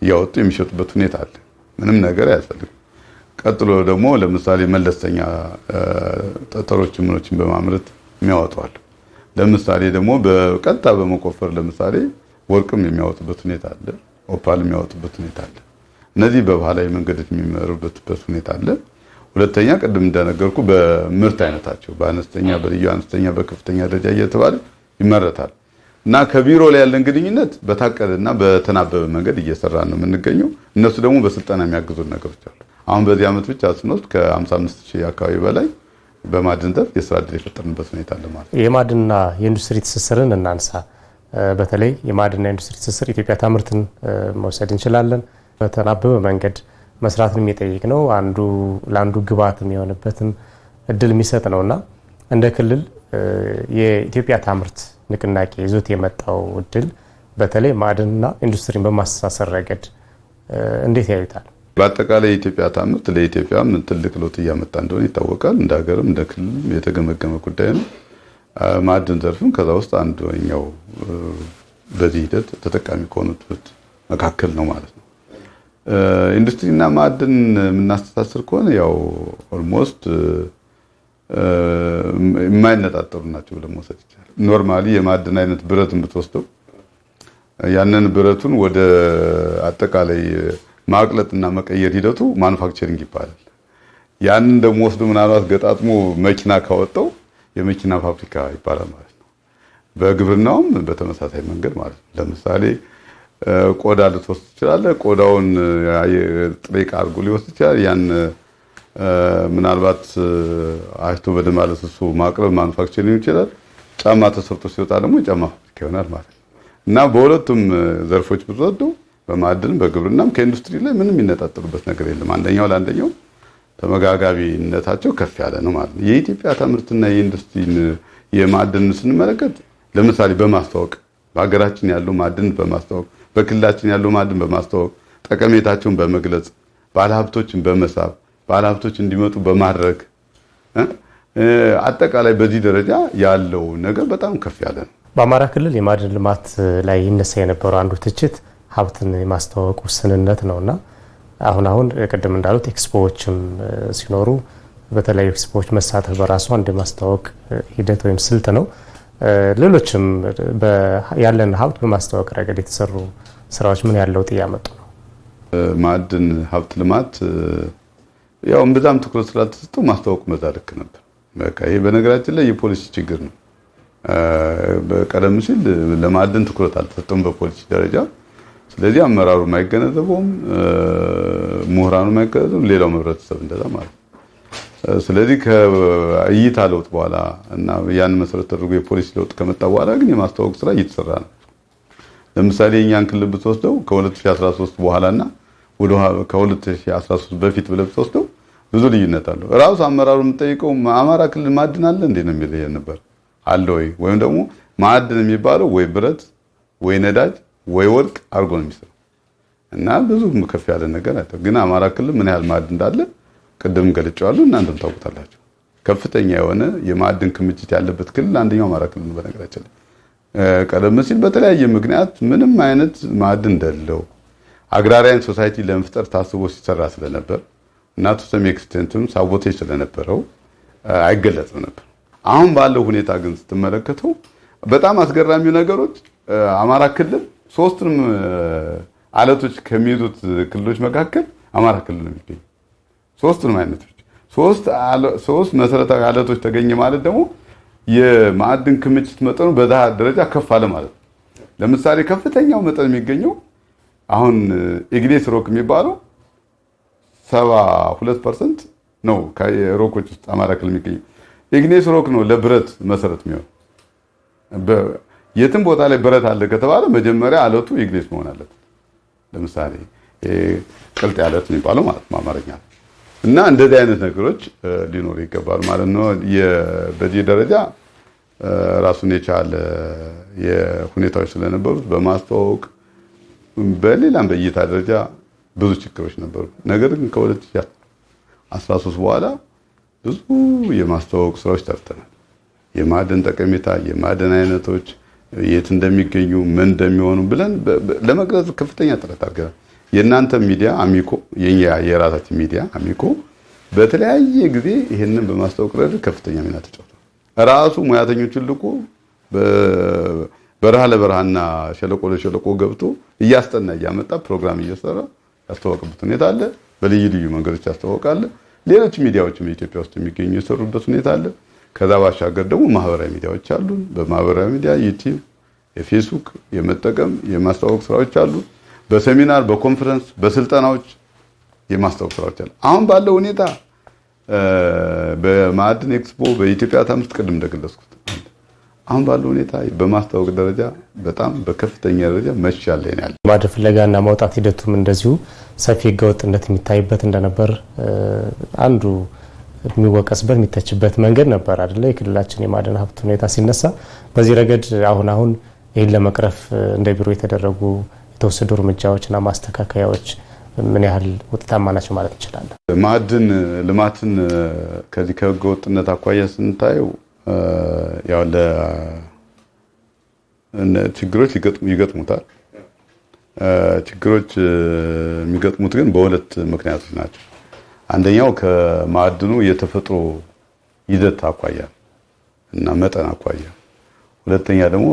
Speaker 2: እያወጡ የሚሸጡበት ሁኔታ አለ። ምንም ነገር አያስፈልግም። ቀጥሎ ደግሞ ለምሳሌ መለስተኛ ጠጠሮችን ምኖችን በማምረት የሚያወጡ አሉ። ለምሳሌ ደግሞ በቀጥታ በመቆፈር ለምሳሌ ወርቅም የሚያወጡበት ሁኔታ አለ። ኦፓል የሚያወጡበት ሁኔታ አለ። እነዚህ በባህላዊ መንገድ የሚመሩበት ሁኔታ አለ። ሁለተኛ ቅድም እንደነገርኩ በምርት አይነታቸው በአነስተኛ በልዩ አነስተኛ በከፍተኛ ደረጃ እየተባለ ይመረታል እና ከቢሮ ላይ ያለን ግንኙነት በታቀደና በተናበበ መንገድ እየሰራን ነው የምንገኘው። እነሱ ደግሞ በስልጠና የሚያግዙን ነገሮች አሉ። አሁን በዚህ ዓመት ብቻ ስንወስድ ከ55,000 አካባቢ በላይ በማዕድን ዘርፍ የስራ ዕድል የፈጠርንበት ሁኔታ አለ ማለት ነው።
Speaker 1: የማዕድንና የኢንዱስትሪ ትስስርን እናንሳ። በተለይ የማዕድንና ኢንዱስትሪ ትስስር ኢትዮጵያ ታምርትን መውሰድ እንችላለን። በተናበበ መንገድ መስራትን የሚጠይቅ ነው። አንዱ ለአንዱ ግብዓት የሚሆንበትም እድል የሚሰጥ ነውና እንደ ክልል የኢትዮጵያ ታምርት ንቅናቄ ይዞት የመጣው እድል በተለይ ማዕድንና ኢንዱስትሪን በማስተሳሰር ረገድ እንዴት ያዩታል?
Speaker 2: በአጠቃላይ የኢትዮጵያ ታምርት ለኢትዮጵያም ትልቅ ለውጥ እያመጣ እንደሆነ ይታወቃል። እንደ ሀገርም እንደ ክልልም የተገመገመ ጉዳይ ነው። ማዕድን ዘርፍም ከዛ ውስጥ አንደኛው በዚህ ሂደት ተጠቃሚ ከሆኑት መካከል ነው ማለት ነው። ኢንዱስትሪና ማዕድን የምናስተሳስር ከሆነ ያው ኦልሞስት የማይነጣጠሩ ናቸው ብለን መውሰድ ይቻላል። ኖርማሊ የማዕድን አይነት ብረትን ብትወስደው ያንን ብረቱን ወደ አጠቃላይ ማቅለጥና መቀየር ሂደቱ ማኑፋክቸሪንግ ይባላል። ያንን ደግሞ ወስዶ ምናልባት ገጣጥሞ መኪና ካወጣው የመኪና ፋብሪካ ይባላል ማለት ነው። በግብርናውም በተመሳሳይ መንገድ ማለት ነው። ለምሳሌ ቆዳ ልትወስድ ትችላለህ። ቆዳውን ጥሬ ዕቃ አድርጎ ሊወስድ ይችላል። ያን ምናልባት አይቶ በደማለት እሱ ማቅረብ ማኑፋክቸሪንግ ይችላል። ጫማ ተሰርቶ ሲወጣ ደግሞ የጫማ ፋብሪካ ይሆናል ማለት ነው እና በሁለቱም ዘርፎች ብትወስደው በማዕድንም በግብርናም ከኢንዱስትሪ ላይ ምንም የሚነጣጠሉበት ነገር የለም። አንደኛው ለአንደኛው ተመጋጋቢነታቸው ከፍ ያለ ነው ማለት ነው። የኢትዮጵያ ታምርትና የኢንዱስትሪን የማዕድን ስንመለከት ለምሳሌ በማስተዋወቅ በሀገራችን ያለው ማዕድን በማስተዋወቅ በክልላችን ያለው ማዕድን በማስተዋወቅ ጠቀሜታቸውን በመግለጽ ባለሀብቶችን በመሳብ ባለሀብቶች እንዲመጡ በማድረግ አጠቃላይ በዚህ ደረጃ ያለው ነገር በጣም ከፍ ያለ ነው።
Speaker 1: በአማራ ክልል የማዕድን ልማት ላይ ይነሳ የነበረው አንዱ ትችት ሀብትን የማስተዋወቅ ውስንነት ነውና አሁን ቅድም እንዳሉት ኤክስፖዎችም ሲኖሩ በተለያዩ ኤክስፖዎች መሳተፍ በራሱ አንድ ማስተዋወቅ ሂደት ወይም ስልት ነው። ሌሎችም ያለን ሀብት በማስተዋወቅ ረገድ የተሰሩ ስራዎች ምን ያለው ለውጥ እያመጡ ነው?
Speaker 2: ማዕድን ሀብት ልማት ያው በጣም ትኩረት ስላልተሰጠው ማስተዋወቁ በዛ ልክ ነበር። በቃ ይሄ በነገራችን ላይ የፖሊሲ ችግር ነው። በቀደም ሲል ለማዕድን ትኩረት አልተሰጠም በፖሊሲ ደረጃ። ስለዚህ አመራሩ የማይገነዘበውም ምሁራኑ የማይገነዘበውም ሌላው ህብረተሰብ እንደዛ ማለት ነው። ስለዚህ ከእይታ ለውጥ በኋላ እና ያን መሰረት ተደርጎ የፖሊሲ ለውጥ ከመጣ በኋላ ግን የማስተዋወቅ ስራ እየተሰራ ነው። ለምሳሌ እኛን ክልል ብትወስደው ከ2013 በኋላና ከ2013 በፊት ብለህ ብትወስደው ብዙ ልዩነት አለው። ራሱ አመራሩ የምጠይቀው አማራ ክልል ማዕድን አለ እንዴ ነው የሚል ነበር አለ ወይ? ወይም ደግሞ ማዕድን የሚባለው ወይ ብረት ወይ ነዳጅ ወይ ወርቅ አድርጎ ነው የሚሰራው እና ብዙ ከፍ ያለ ነገር አይደለም። ግን አማራ ክልል ምን ያህል ማዕድን እንዳለ ቅድም ገልጫለሁ፣ እናንተም ታውቁታላችሁ። ከፍተኛ የሆነ የማዕድን ክምችት ያለበት ክልል አንደኛው አማራ ክልል ነው። በነገራችን ላይ ቀደም ሲል በተለያየ ምክንያት ምንም አይነት ማዕድን እንደሌለው አግራሪያን ሶሳይቲ ለመፍጠር ታስቦ ሲሰራ ስለነበር እና ቱ ሰም ኤክስቴንትም ሳቦቴጅ ስለነበረው አይገለጽም ነበር። አሁን ባለው ሁኔታ ግን ስትመለከተው በጣም አስገራሚው ነገሮች አማራ ክልል ሶስቱንም አለቶች ከሚይዙት ክልሎች መካከል አማራ ክልል ነው የሚገኘው። ሶስቱንም አይነቶች ሶስት መሰረታዊ አለቶች ተገኘ ማለት ደግሞ የማዕድን ክምችት መጠኑ በዛ ደረጃ ከፍ አለ ማለት ነው። ለምሳሌ ከፍተኛው መጠን የሚገኘው አሁን ኢግኔስ ሮክ የሚባለው 72% ነው ከሮኮች ውስጥ አማራ ክልል የሚገኘው። ኢግኔስ ሮክ ነው ለብረት መሰረት የሚሆን። የትም ቦታ ላይ ብረት አለ ከተባለ መጀመሪያ አለቱ ኢግኔስ መሆን አለበት። ለምሳሌ ቅልጥ አለት የሚባለው ማለት ነው አማርኛ። እና እንደዚህ አይነት ነገሮች ሊኖሩ ይገባል ማለት ነው። በዚህ ደረጃ ራሱን የቻለ የሁኔታዎች ስለነበሩት በማስተዋወቅ በሌላም በእይታ ደረጃ ብዙ ችግሮች ነበሩ። ነገር ግን ከ2013 በኋላ ብዙ የማስተዋወቅ ስራዎች ሰርተናል። የማዕድን ጠቀሜታ፣ የማዕድን አይነቶች የት እንደሚገኙ ምን እንደሚሆኑ ብለን ለመግለጽ ከፍተኛ ጥረት አድርገናል። የእናንተ ሚዲያ አሚኮ የራሳችን ሚዲያ አሚኮ በተለያየ ጊዜ ይሄንን በማስተዋወቅ ረገድ ከፍተኛ ሚና ተጫውቷል። ራሱ ሙያተኞችን ልኮ በረሃ ለበረሃና ሸለቆ ለሸለቆ ገብቶ እያስጠና እያመጣ ፕሮግራም እየሰራ ያስተዋወቅበት ሁኔታ አለ። በልዩ ልዩ መንገዶች ያስተዋወቃል። ሌሎች ሚዲያዎችም ኢትዮጵያ ውስጥ የሚገኙ የሰሩበት ሁኔታ አለ። ከዛ ባሻገር ደግሞ ማህበራዊ ሚዲያዎች አሉ። በማህበራዊ ሚዲያ ዩቲዩብ፣ የፌስቡክ የመጠቀም የማስተዋወቅ ስራዎች አሉ። በሴሚናር፣ በኮንፈረንስ፣ በስልጠናዎች የማስተዋወቅ ስራዎች አሉ። አሁን ባለው ሁኔታ በማዕድን ኤክስፖ በኢትዮጵያ ታምስት ቅድም እንደገለጽኩት አሁን ባለው ሁኔታ በማስተዋወቅ ደረጃ በጣም በከፍተኛ ደረጃ መሻል ላይ ነው ያለው።
Speaker 1: ማዕድን ፍለጋና ማውጣት ሂደቱም እንደዚሁ ሰፊ ህገወጥነት የሚታይበት እንደነበር አንዱ የሚወቀስበት የሚተችበት መንገድ ነበር አይደለ? የክልላችን የማዕድን ሀብት ሁኔታ ሲነሳ በዚህ ረገድ አሁን ይህን ለመቅረፍ እንደ ቢሮ የተደረጉ የተወሰዱ እርምጃዎችና ማስተካከያዎች ምን ያህል ውጤታማ ናቸው ማለት እንችላለን?
Speaker 2: ማዕድን ልማትን ከዚህ ከህገወጥነት አኳያ ስንታየው ያው ችግሮች ይገጥሙታል። ችግሮች የሚገጥሙት ግን በሁለት ምክንያቶች ናቸው። አንደኛው ከማዕድኑ የተፈጥሮ ይዘት አኳያ እና መጠን አኳያ፣ ሁለተኛ ደግሞ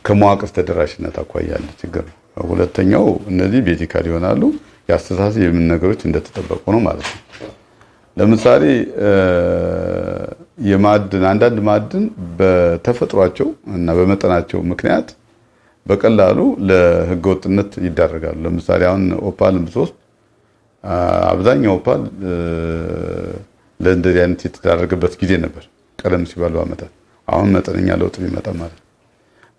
Speaker 2: ከመዋቅር ተደራሽነት አኳያ ያለ ችግር ነው። ሁለተኛው እነዚህ ቤዚካል ይሆናሉ። የአስተሳሰብ የምን ነገሮች እንደተጠበቁ ነው ማለት ነው። ለምሳሌ አንዳንድ ማዕድን በተፈጥሯቸው እና በመጠናቸው ምክንያት በቀላሉ ለህገወጥነት ይዳረጋሉ። ለምሳሌ አሁን ኦፓልን ብትወስድ አብዛኛው ኦፓል ለእንደዚህ አይነት የተዳረገበት ጊዜ ነበር ቀደም ሲባሉ ዓመታት። አሁን መጠነኛ ለውጥ ቢመጣ ማለት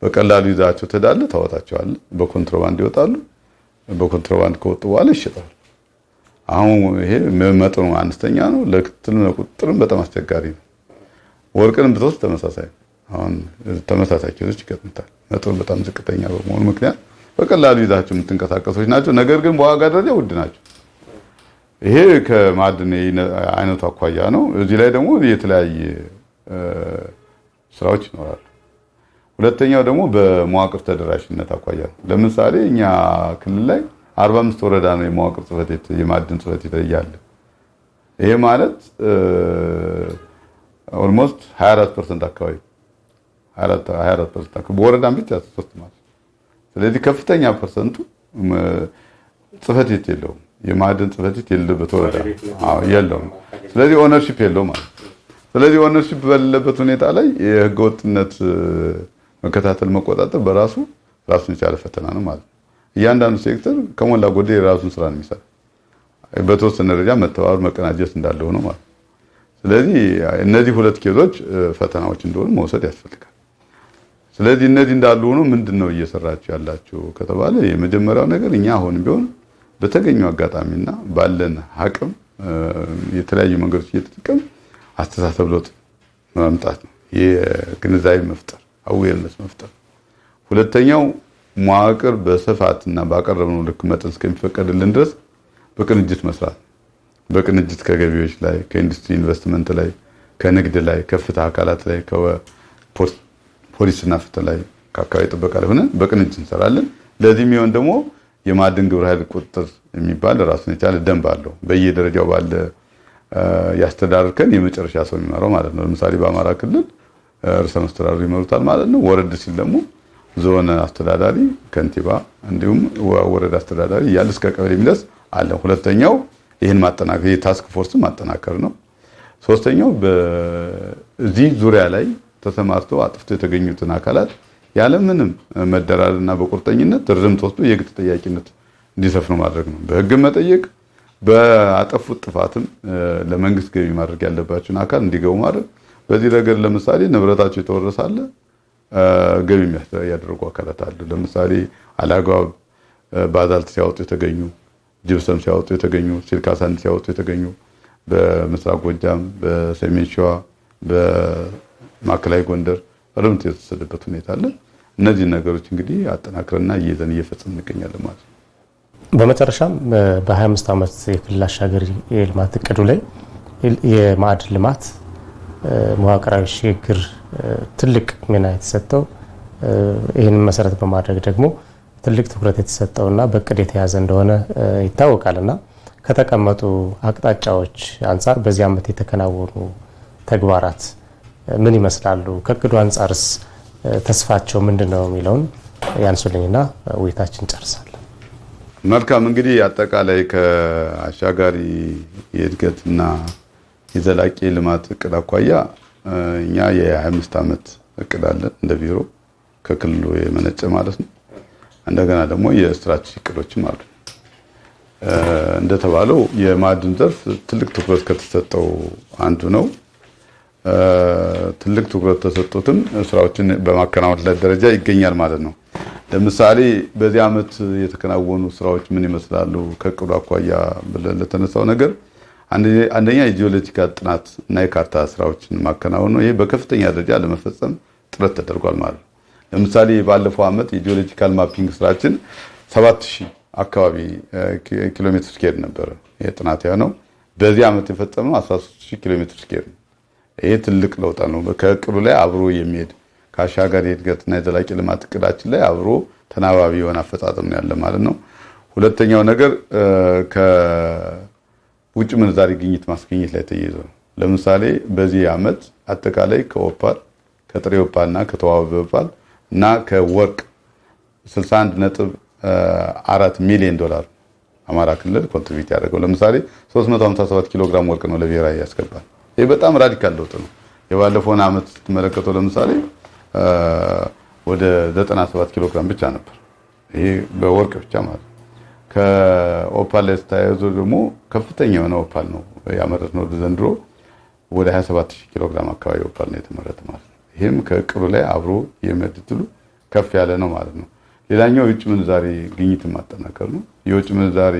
Speaker 2: በቀላሉ ይዛቸው ትሄዳለህ፣ ታወጣቸዋለህ፣ በኮንትሮባንድ ይወጣሉ። በኮንትሮባንድ ከወጡ በኋላ ይሸጣሉ። አሁን ይሄ መጠኑ አነስተኛ ነው፣ ለቁጥጥርም በጣም አስቸጋሪ ነው። ወርቅንም ብትወስድ ተመሳሳይ ነው። አሁን ተመሳሳይ ኬዞች ይገጥሙታል። መጠኑ በጣም ዝቅተኛ በመሆኑ ምክንያት በቀላሉ ይዛቸው የምትንቀሳቀሶች ናቸው። ነገር ግን በዋጋ ደረጃ ውድ ናቸው። ይሄ ከማዕድን አይነቱ አኳያ ነው። እዚህ ላይ ደግሞ የተለያየ ስራዎች ይኖራሉ። ሁለተኛው ደግሞ በመዋቅር ተደራሽነት አኳያ ነው። ለምሳሌ እኛ ክልል ላይ 45 ወረዳ ነው የመዋቅር ጽሕፈት ቤት የማዕድን ጽሕፈት ቤት ያለ። ይሄ ማለት ኦልሞስት 24% አካባቢ 24% በወረዳም ብቻ 3 ማለት። ስለዚህ ከፍተኛ ፐርሰንቱ ጽሕፈት ቤት የለውም። የማዕድን ጽሕፈት ቤት የለበት ወረዳ የለውም። ስለዚህ ኦነርሺፕ የለውም ማለት። ስለዚህ ኦነርሺፕ በሌለበት ሁኔታ ላይ የህገወጥነት መከታተል መቆጣጠር በራሱ ራሱን የቻለ ፈተና ነው ማለት ነው። እያንዳንዱ ሴክተር ከሞላ ጎደል የራሱን ስራ ነው የሚሰራው። በተወሰነ ደረጃ መተባበር መቀናጀት እንዳለው ነው ማለት። ስለዚህ እነዚህ ሁለት ኬዞች ፈተናዎች እንደሆኑ መውሰድ ያስፈልጋል። ስለዚህ እነዚህ እንዳሉ ሆኖ ምንድነው እየሰራችሁ ያላችሁ ከተባለ የመጀመሪያው ነገር እኛ አሁን ቢሆን በተገኘው አጋጣሚና ባለን አቅም የተለያዩ መንገዶች እየተጠቀም አስተሳሰብ ለውጥ ማምጣት ነው። የግንዛቤ መፍጠር፣ አዌርነስ መፍጠር። ሁለተኛው መዋቅር በስፋትና ባቀረብነው ልክ መጠን እስከሚፈቀድልን ድረስ በቅንጅት መስራት። በቅንጅት ከገቢዎች ላይ፣ ከኢንዱስትሪ ኢንቨስትመንት ላይ፣ ከንግድ ላይ፣ ከፍትህ አካላት ላይ፣ ከፖሊስና ፍትህ ላይ፣ ከአካባቢ ጥበቃ ላይ ሆነን በቅንጅት እንሰራለን። ለዚህ የሚሆን ደግሞ የማዕድን ግብረ ኃይል ቁጥጥር የሚባል ራሱን የቻለ ደንብ አለው። በየደረጃው ባለ ያስተዳደር ከን የመጨረሻ ሰው የሚመራው ማለት ነው። ለምሳሌ በአማራ ክልል ርዕሰ መስተዳድሩ ይመሩታል ማለት ነው። ወረድ ሲል ደግሞ ዞን አስተዳዳሪ፣ ከንቲባ እንዲሁም ወረዳ አስተዳዳሪ እያለ እስከ ቀበሌ የሚደርስ አለ። ሁለተኛው ይህን ማጠናከር የታስክ ፎርስ ማጠናከር ነው። ሶስተኛው በዚህ ዙሪያ ላይ ተሰማርተው አጥፍቶ የተገኙትን አካላት ያለምንም መደራደርና በቁርጠኝነት እርምት ወስዶ የሕግ ተጠያቂነት እንዲሰፍኑ ማድረግ ነው። በሕግ መጠየቅ፣ በአጠፉት ጥፋትም ለመንግስት ገቢ ማድረግ ያለባቸውን አካል እንዲገቡ ማድረግ። በዚህ ረገድ ለምሳሌ ንብረታቸው የተወረሳለ ገቢ ያደረጉ አካላት አሉ። ለምሳሌ አላግባብ ባዛልት ሲያወጡ የተገኙ፣ ጅብሰም ሲያወጡ የተገኙ፣ ሲልካ ሳንድ ሲያወጡ የተገኙ በምስራቅ ጎጃም፣ በሰሜን ሸዋ፣ በማዕከላዊ ጎንደር እርምት የተወሰደበት ሁኔታ አለ። እነዚህ ነገሮች እንግዲህ አጠናክረና እየይዘን እየፈጸምን እንገኛለን ማለት ነው።
Speaker 1: በመጨረሻም በ25 ዓመት የክልል አሻጋሪ የልማት እቅዱ ላይ የማዕድን ልማት መዋቅራዊ ሽግግር ትልቅ ሚና የተሰጠው ይህንን መሰረት በማድረግ ደግሞ ትልቅ ትኩረት የተሰጠውና በእቅድ የተያዘ እንደሆነ ይታወቃልና ከተቀመጡ አቅጣጫዎች አንጻር በዚህ ዓመት የተከናወኑ ተግባራት ምን ይመስላሉ? ከእቅዱ አንጻርስ ተስፋቸው ምንድነው የሚለውን ያንሱልኝና ውይይታችን ጨርሳለን።
Speaker 2: መልካም። እንግዲህ አጠቃላይ ከአሻጋሪ የእድገትና የዘላቂ ልማት እቅድ አኳያ እኛ የ25 ዓመት እቅድ አለን እንደ ቢሮ ከክልሉ የመነጨ ማለት ነው። እንደገና ደግሞ የስትራቴጂ እቅዶችም አሉ። እንደተባለው የማዕድን ዘርፍ ትልቅ ትኩረት ከተሰጠው አንዱ ነው። ትልቅ ትኩረት ተሰጥቶትም ስራዎችን በማከናወን ላይ ደረጃ ይገኛል ማለት ነው። ለምሳሌ በዚህ ዓመት የተከናወኑ ስራዎች ምን ይመስላሉ ከእቅዱ አኳያ ብለን ለተነሳው ነገር አንደኛ የጂኦሎጂካል ጥናት እና የካርታ ስራዎችን ማከናወን ነው። ይሄ በከፍተኛ ደረጃ ለመፈጸም ጥረት ተደርጓል ማለት ነው። ለምሳሌ ባለፈው ዓመት የጂኦሎጂካል ማፒንግ ስራችን 7000 አካባቢ ኪሎ ሜትር ስኩዌር ነበር የጥናት ያነው። በዚህ ዓመት የፈጸመው 13000 ኪሎ ሜትር ስኩዌር ነው። ይሄ ትልቅ ለውጥ ነው። ከእቅዱ ላይ አብሮ የሚሄድ ከአሻጋሪ እድገትና የዘላቂ ልማት እቅዳችን ላይ አብሮ ተናባቢ የሆነ አፈጻጸም ነው ያለ ማለት ነው። ሁለተኛው ነገር ከውጭ ምንዛሪ ግኝት ማስገኘት ላይ ተያይዞ ነው። ለምሳሌ በዚህ ዓመት አጠቃላይ ከኦፓል ከጥሬ ኦፓልና ከተዋበ ኦፓል እና ከወርቅ 61.4 ሚሊዮን ዶላር አማራ ክልል ኮንትሪቢዩት ያደረገው። ለምሳሌ 357 ኪሎ ግራም ወርቅ ነው ለብሔራዊ ያስገባል። ይሄ በጣም ራዲካል ለውጥ ነው። የባለፈውን ዓመት ስትመለከተው ለምሳሌ ወደ 97 ኪሎ ግራም ብቻ ነበር። ይሄ በወርቅ ብቻ ማለት ነው። ከኦፓል ላይ ተያይዞ ደግሞ ከፍተኛ የሆነ ኦፓል ነው ያመረትነው ዘንድሮ ወደ 27000 ኪሎ ግራም አካባቢ ኦፓል ነው የተመረተ ማለት ነው። ይሄም ከእቅዱ ላይ አብሮ የመድትሉ ከፍ ያለ ነው ማለት ነው። ሌላኛው የውጭ ምንዛሬ ግኝት ማጠናከር ነው። የውጭ ምንዛሬ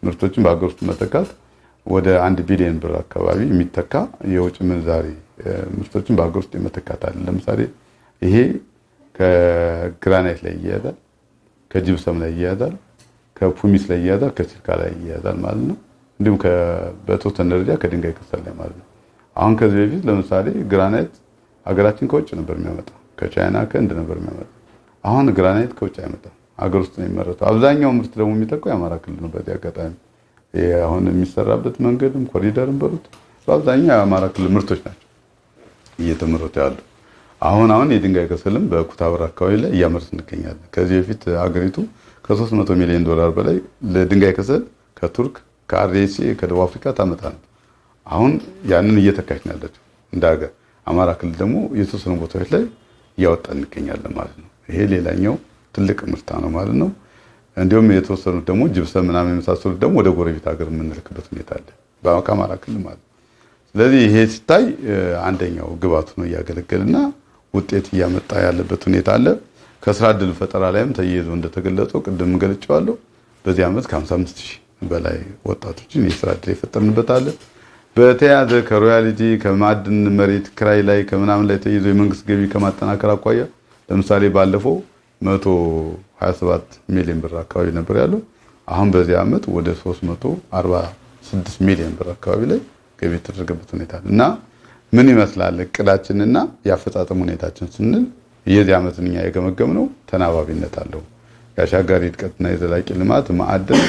Speaker 2: ምርቶችን በአገር ውስጥ መተካት ወደ 1 ቢሊዮን ብር አካባቢ የሚተካ የውጭ ምንዛሬ ምርቶችን በአገር ውስጥ የመተካት አለ። ለምሳሌ ይሄ ከግራናይት ላይ ይያዛል፣ ከጂፕሰም ላይ ይያዛል፣ ከፑሚስ ላይ ይያዛል፣ ከሲልካ ላይ ይያዛል ማለት ነው። እንዲሁም በተወሰነ ደረጃ ከድንጋይ ከሰል ላይ ማለት ነው። አሁን ከዚህ በፊት ለምሳሌ ግራናይት ሀገራችን ከውጭ ነበር የሚያመጣው፣ ከቻይና ከህንድ ነበር የሚያመጣው። አሁን ግራናይት ከውጭ አይመጣም፣ ሀገር ውስጥ ነው የሚመረተው። አብዛኛው ምርት ደግሞ የሚተካው የአማራ ክልል ነው። በዚህ አጋጣሚ አሁን የሚሰራበት መንገድም ኮሪደርም በሉት በአብዛኛው የአማራ ክልል ምርቶች ናቸው እየተመረቱ ያሉ። አሁን የድንጋይ ከሰልም በኩታበር አካባቢ ላይ እያመረትን እንገኛለን። ከዚህ በፊት ሀገሪቱ ከ300 ሚሊዮን ዶላር በላይ ለድንጋይ ከሰል ከቱርክ ከአርኤስኤ ከደቡብ አፍሪካ ታመጣ ነው። አሁን ያንን እየተካች ነው ያለችው እንደ ሀገር። አማራ ክልል ደግሞ የተወሰኑ ቦታዎች ላይ እያወጣን እንገኛለን ማለት ነው። ይሄ ሌላኛው ትልቅ ምርታ ነው ማለት ነው። እንዲሁም የተወሰኑት ደግሞ ጅብሰም ምናምን የመሳሰሉት ደግሞ ወደ ጎረቤት ሀገር የምንልክበት ሁኔታ አለ በአማራ ክልል ማለት። ስለዚህ ይሄ ሲታይ አንደኛው ግብዓቱ ነው እያገለገለና ውጤት እያመጣ ያለበት ሁኔታ አለ። ከስራ ዕድል ፈጠራ ላይም ተያይዞ እንደተገለጸው ቅድም ገልጬዋለሁ። በዚህ ዓመት ከ55,000 በላይ ወጣቶችን የስራ ዕድል የፈጠርንበት አለ። በተያያዘ ከሮያሊቲ ከማዕድን መሬት ክራይ ላይ ከምናምን ላይ ተያይዞ የመንግስት ገቢ ከማጠናከር አኳያ ለምሳሌ ባለፈው 127 ሚሊዮን ብር አካባቢ ነበር ያለው። አሁን በዚህ ዓመት ወደ 346 ሚሊዮን ብር አካባቢ ላይ ገቢ የተደረገበት ሁኔታ እና ምን ይመስላል እቅዳችንና የአፈጻጸም ሁኔታችን ስንል የዚህ ዓመትን እኛ የገመገምነው ተናባቢነት አለው። የአሻጋሪ እድገትና የዘላቂ ልማት ማዕድን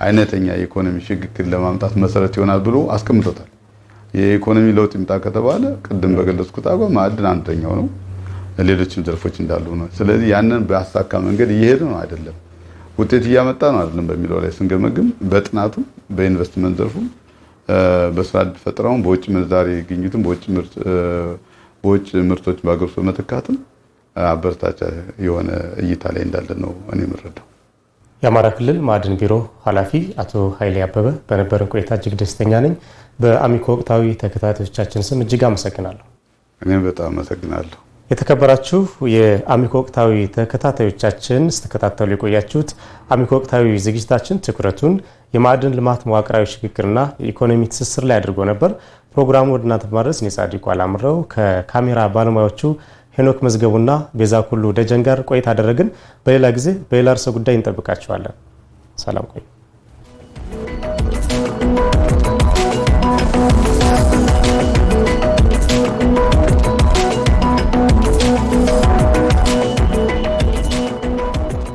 Speaker 2: አይነተኛ የኢኮኖሚ ሽግግር ለማምጣት መሰረት ይሆናል ብሎ አስቀምጦታል። የኢኮኖሚ ለውጥ ይምጣ ከተባለ ቅድም በገለጽኩት አባ ማዕድን አንደኛው ነው። ሌሎችም ዘርፎች እንዳሉ ነው። ስለዚህ ያንን በአሳካ መንገድ እየሄደ ነው አይደለም፣ ውጤት እያመጣ ነው አይደለም በሚለው ላይ ስንገመግም በጥናቱ በኢንቨስትመንት ዘርፉ በስራ ዕድል ፈጠራውን በውጭ ምንዛሬ ግኝቱም በውጭ ምርቶች በአገር ውስጥ በመተካትም አበረታች የሆነ እይታ ላይ እንዳለ ነው እኔ የምረዳው።
Speaker 1: የአማራ ክልል ማዕድን ቢሮ ኃላፊ አቶ ኃይሌ አበበ በነበረን ቆይታ እጅግ ደስተኛ ነኝ። በአሚኮ ወቅታዊ ተከታታዮቻችን ስም እጅግ አመሰግናለሁ።
Speaker 2: እኔም በጣም አመሰግናለሁ።
Speaker 1: የተከበራችሁ የአሚኮ ወቅታዊ ተከታታዮቻችን ስትከታተሉ የቆያችሁት አሚኮ ወቅታዊ ዝግጅታችን ትኩረቱን የማዕድን ልማት መዋቅራዊ ሽግግርና የኢኮኖሚ ትስስር ላይ አድርጎ ነበር። ፕሮግራሙ ወደ እናንተ በማድረስ እኔ ጻድቁ አላምረው ከካሜራ ባለሙያዎቹ ሄኖክ መዝገቡና ቤዛ ኩሉ ደጀን ጋር ቆይታ አደረግን። በሌላ ጊዜ በሌላ ርዕሰ ጉዳይ እንጠብቃችኋለን። ሰላም ቆዩ።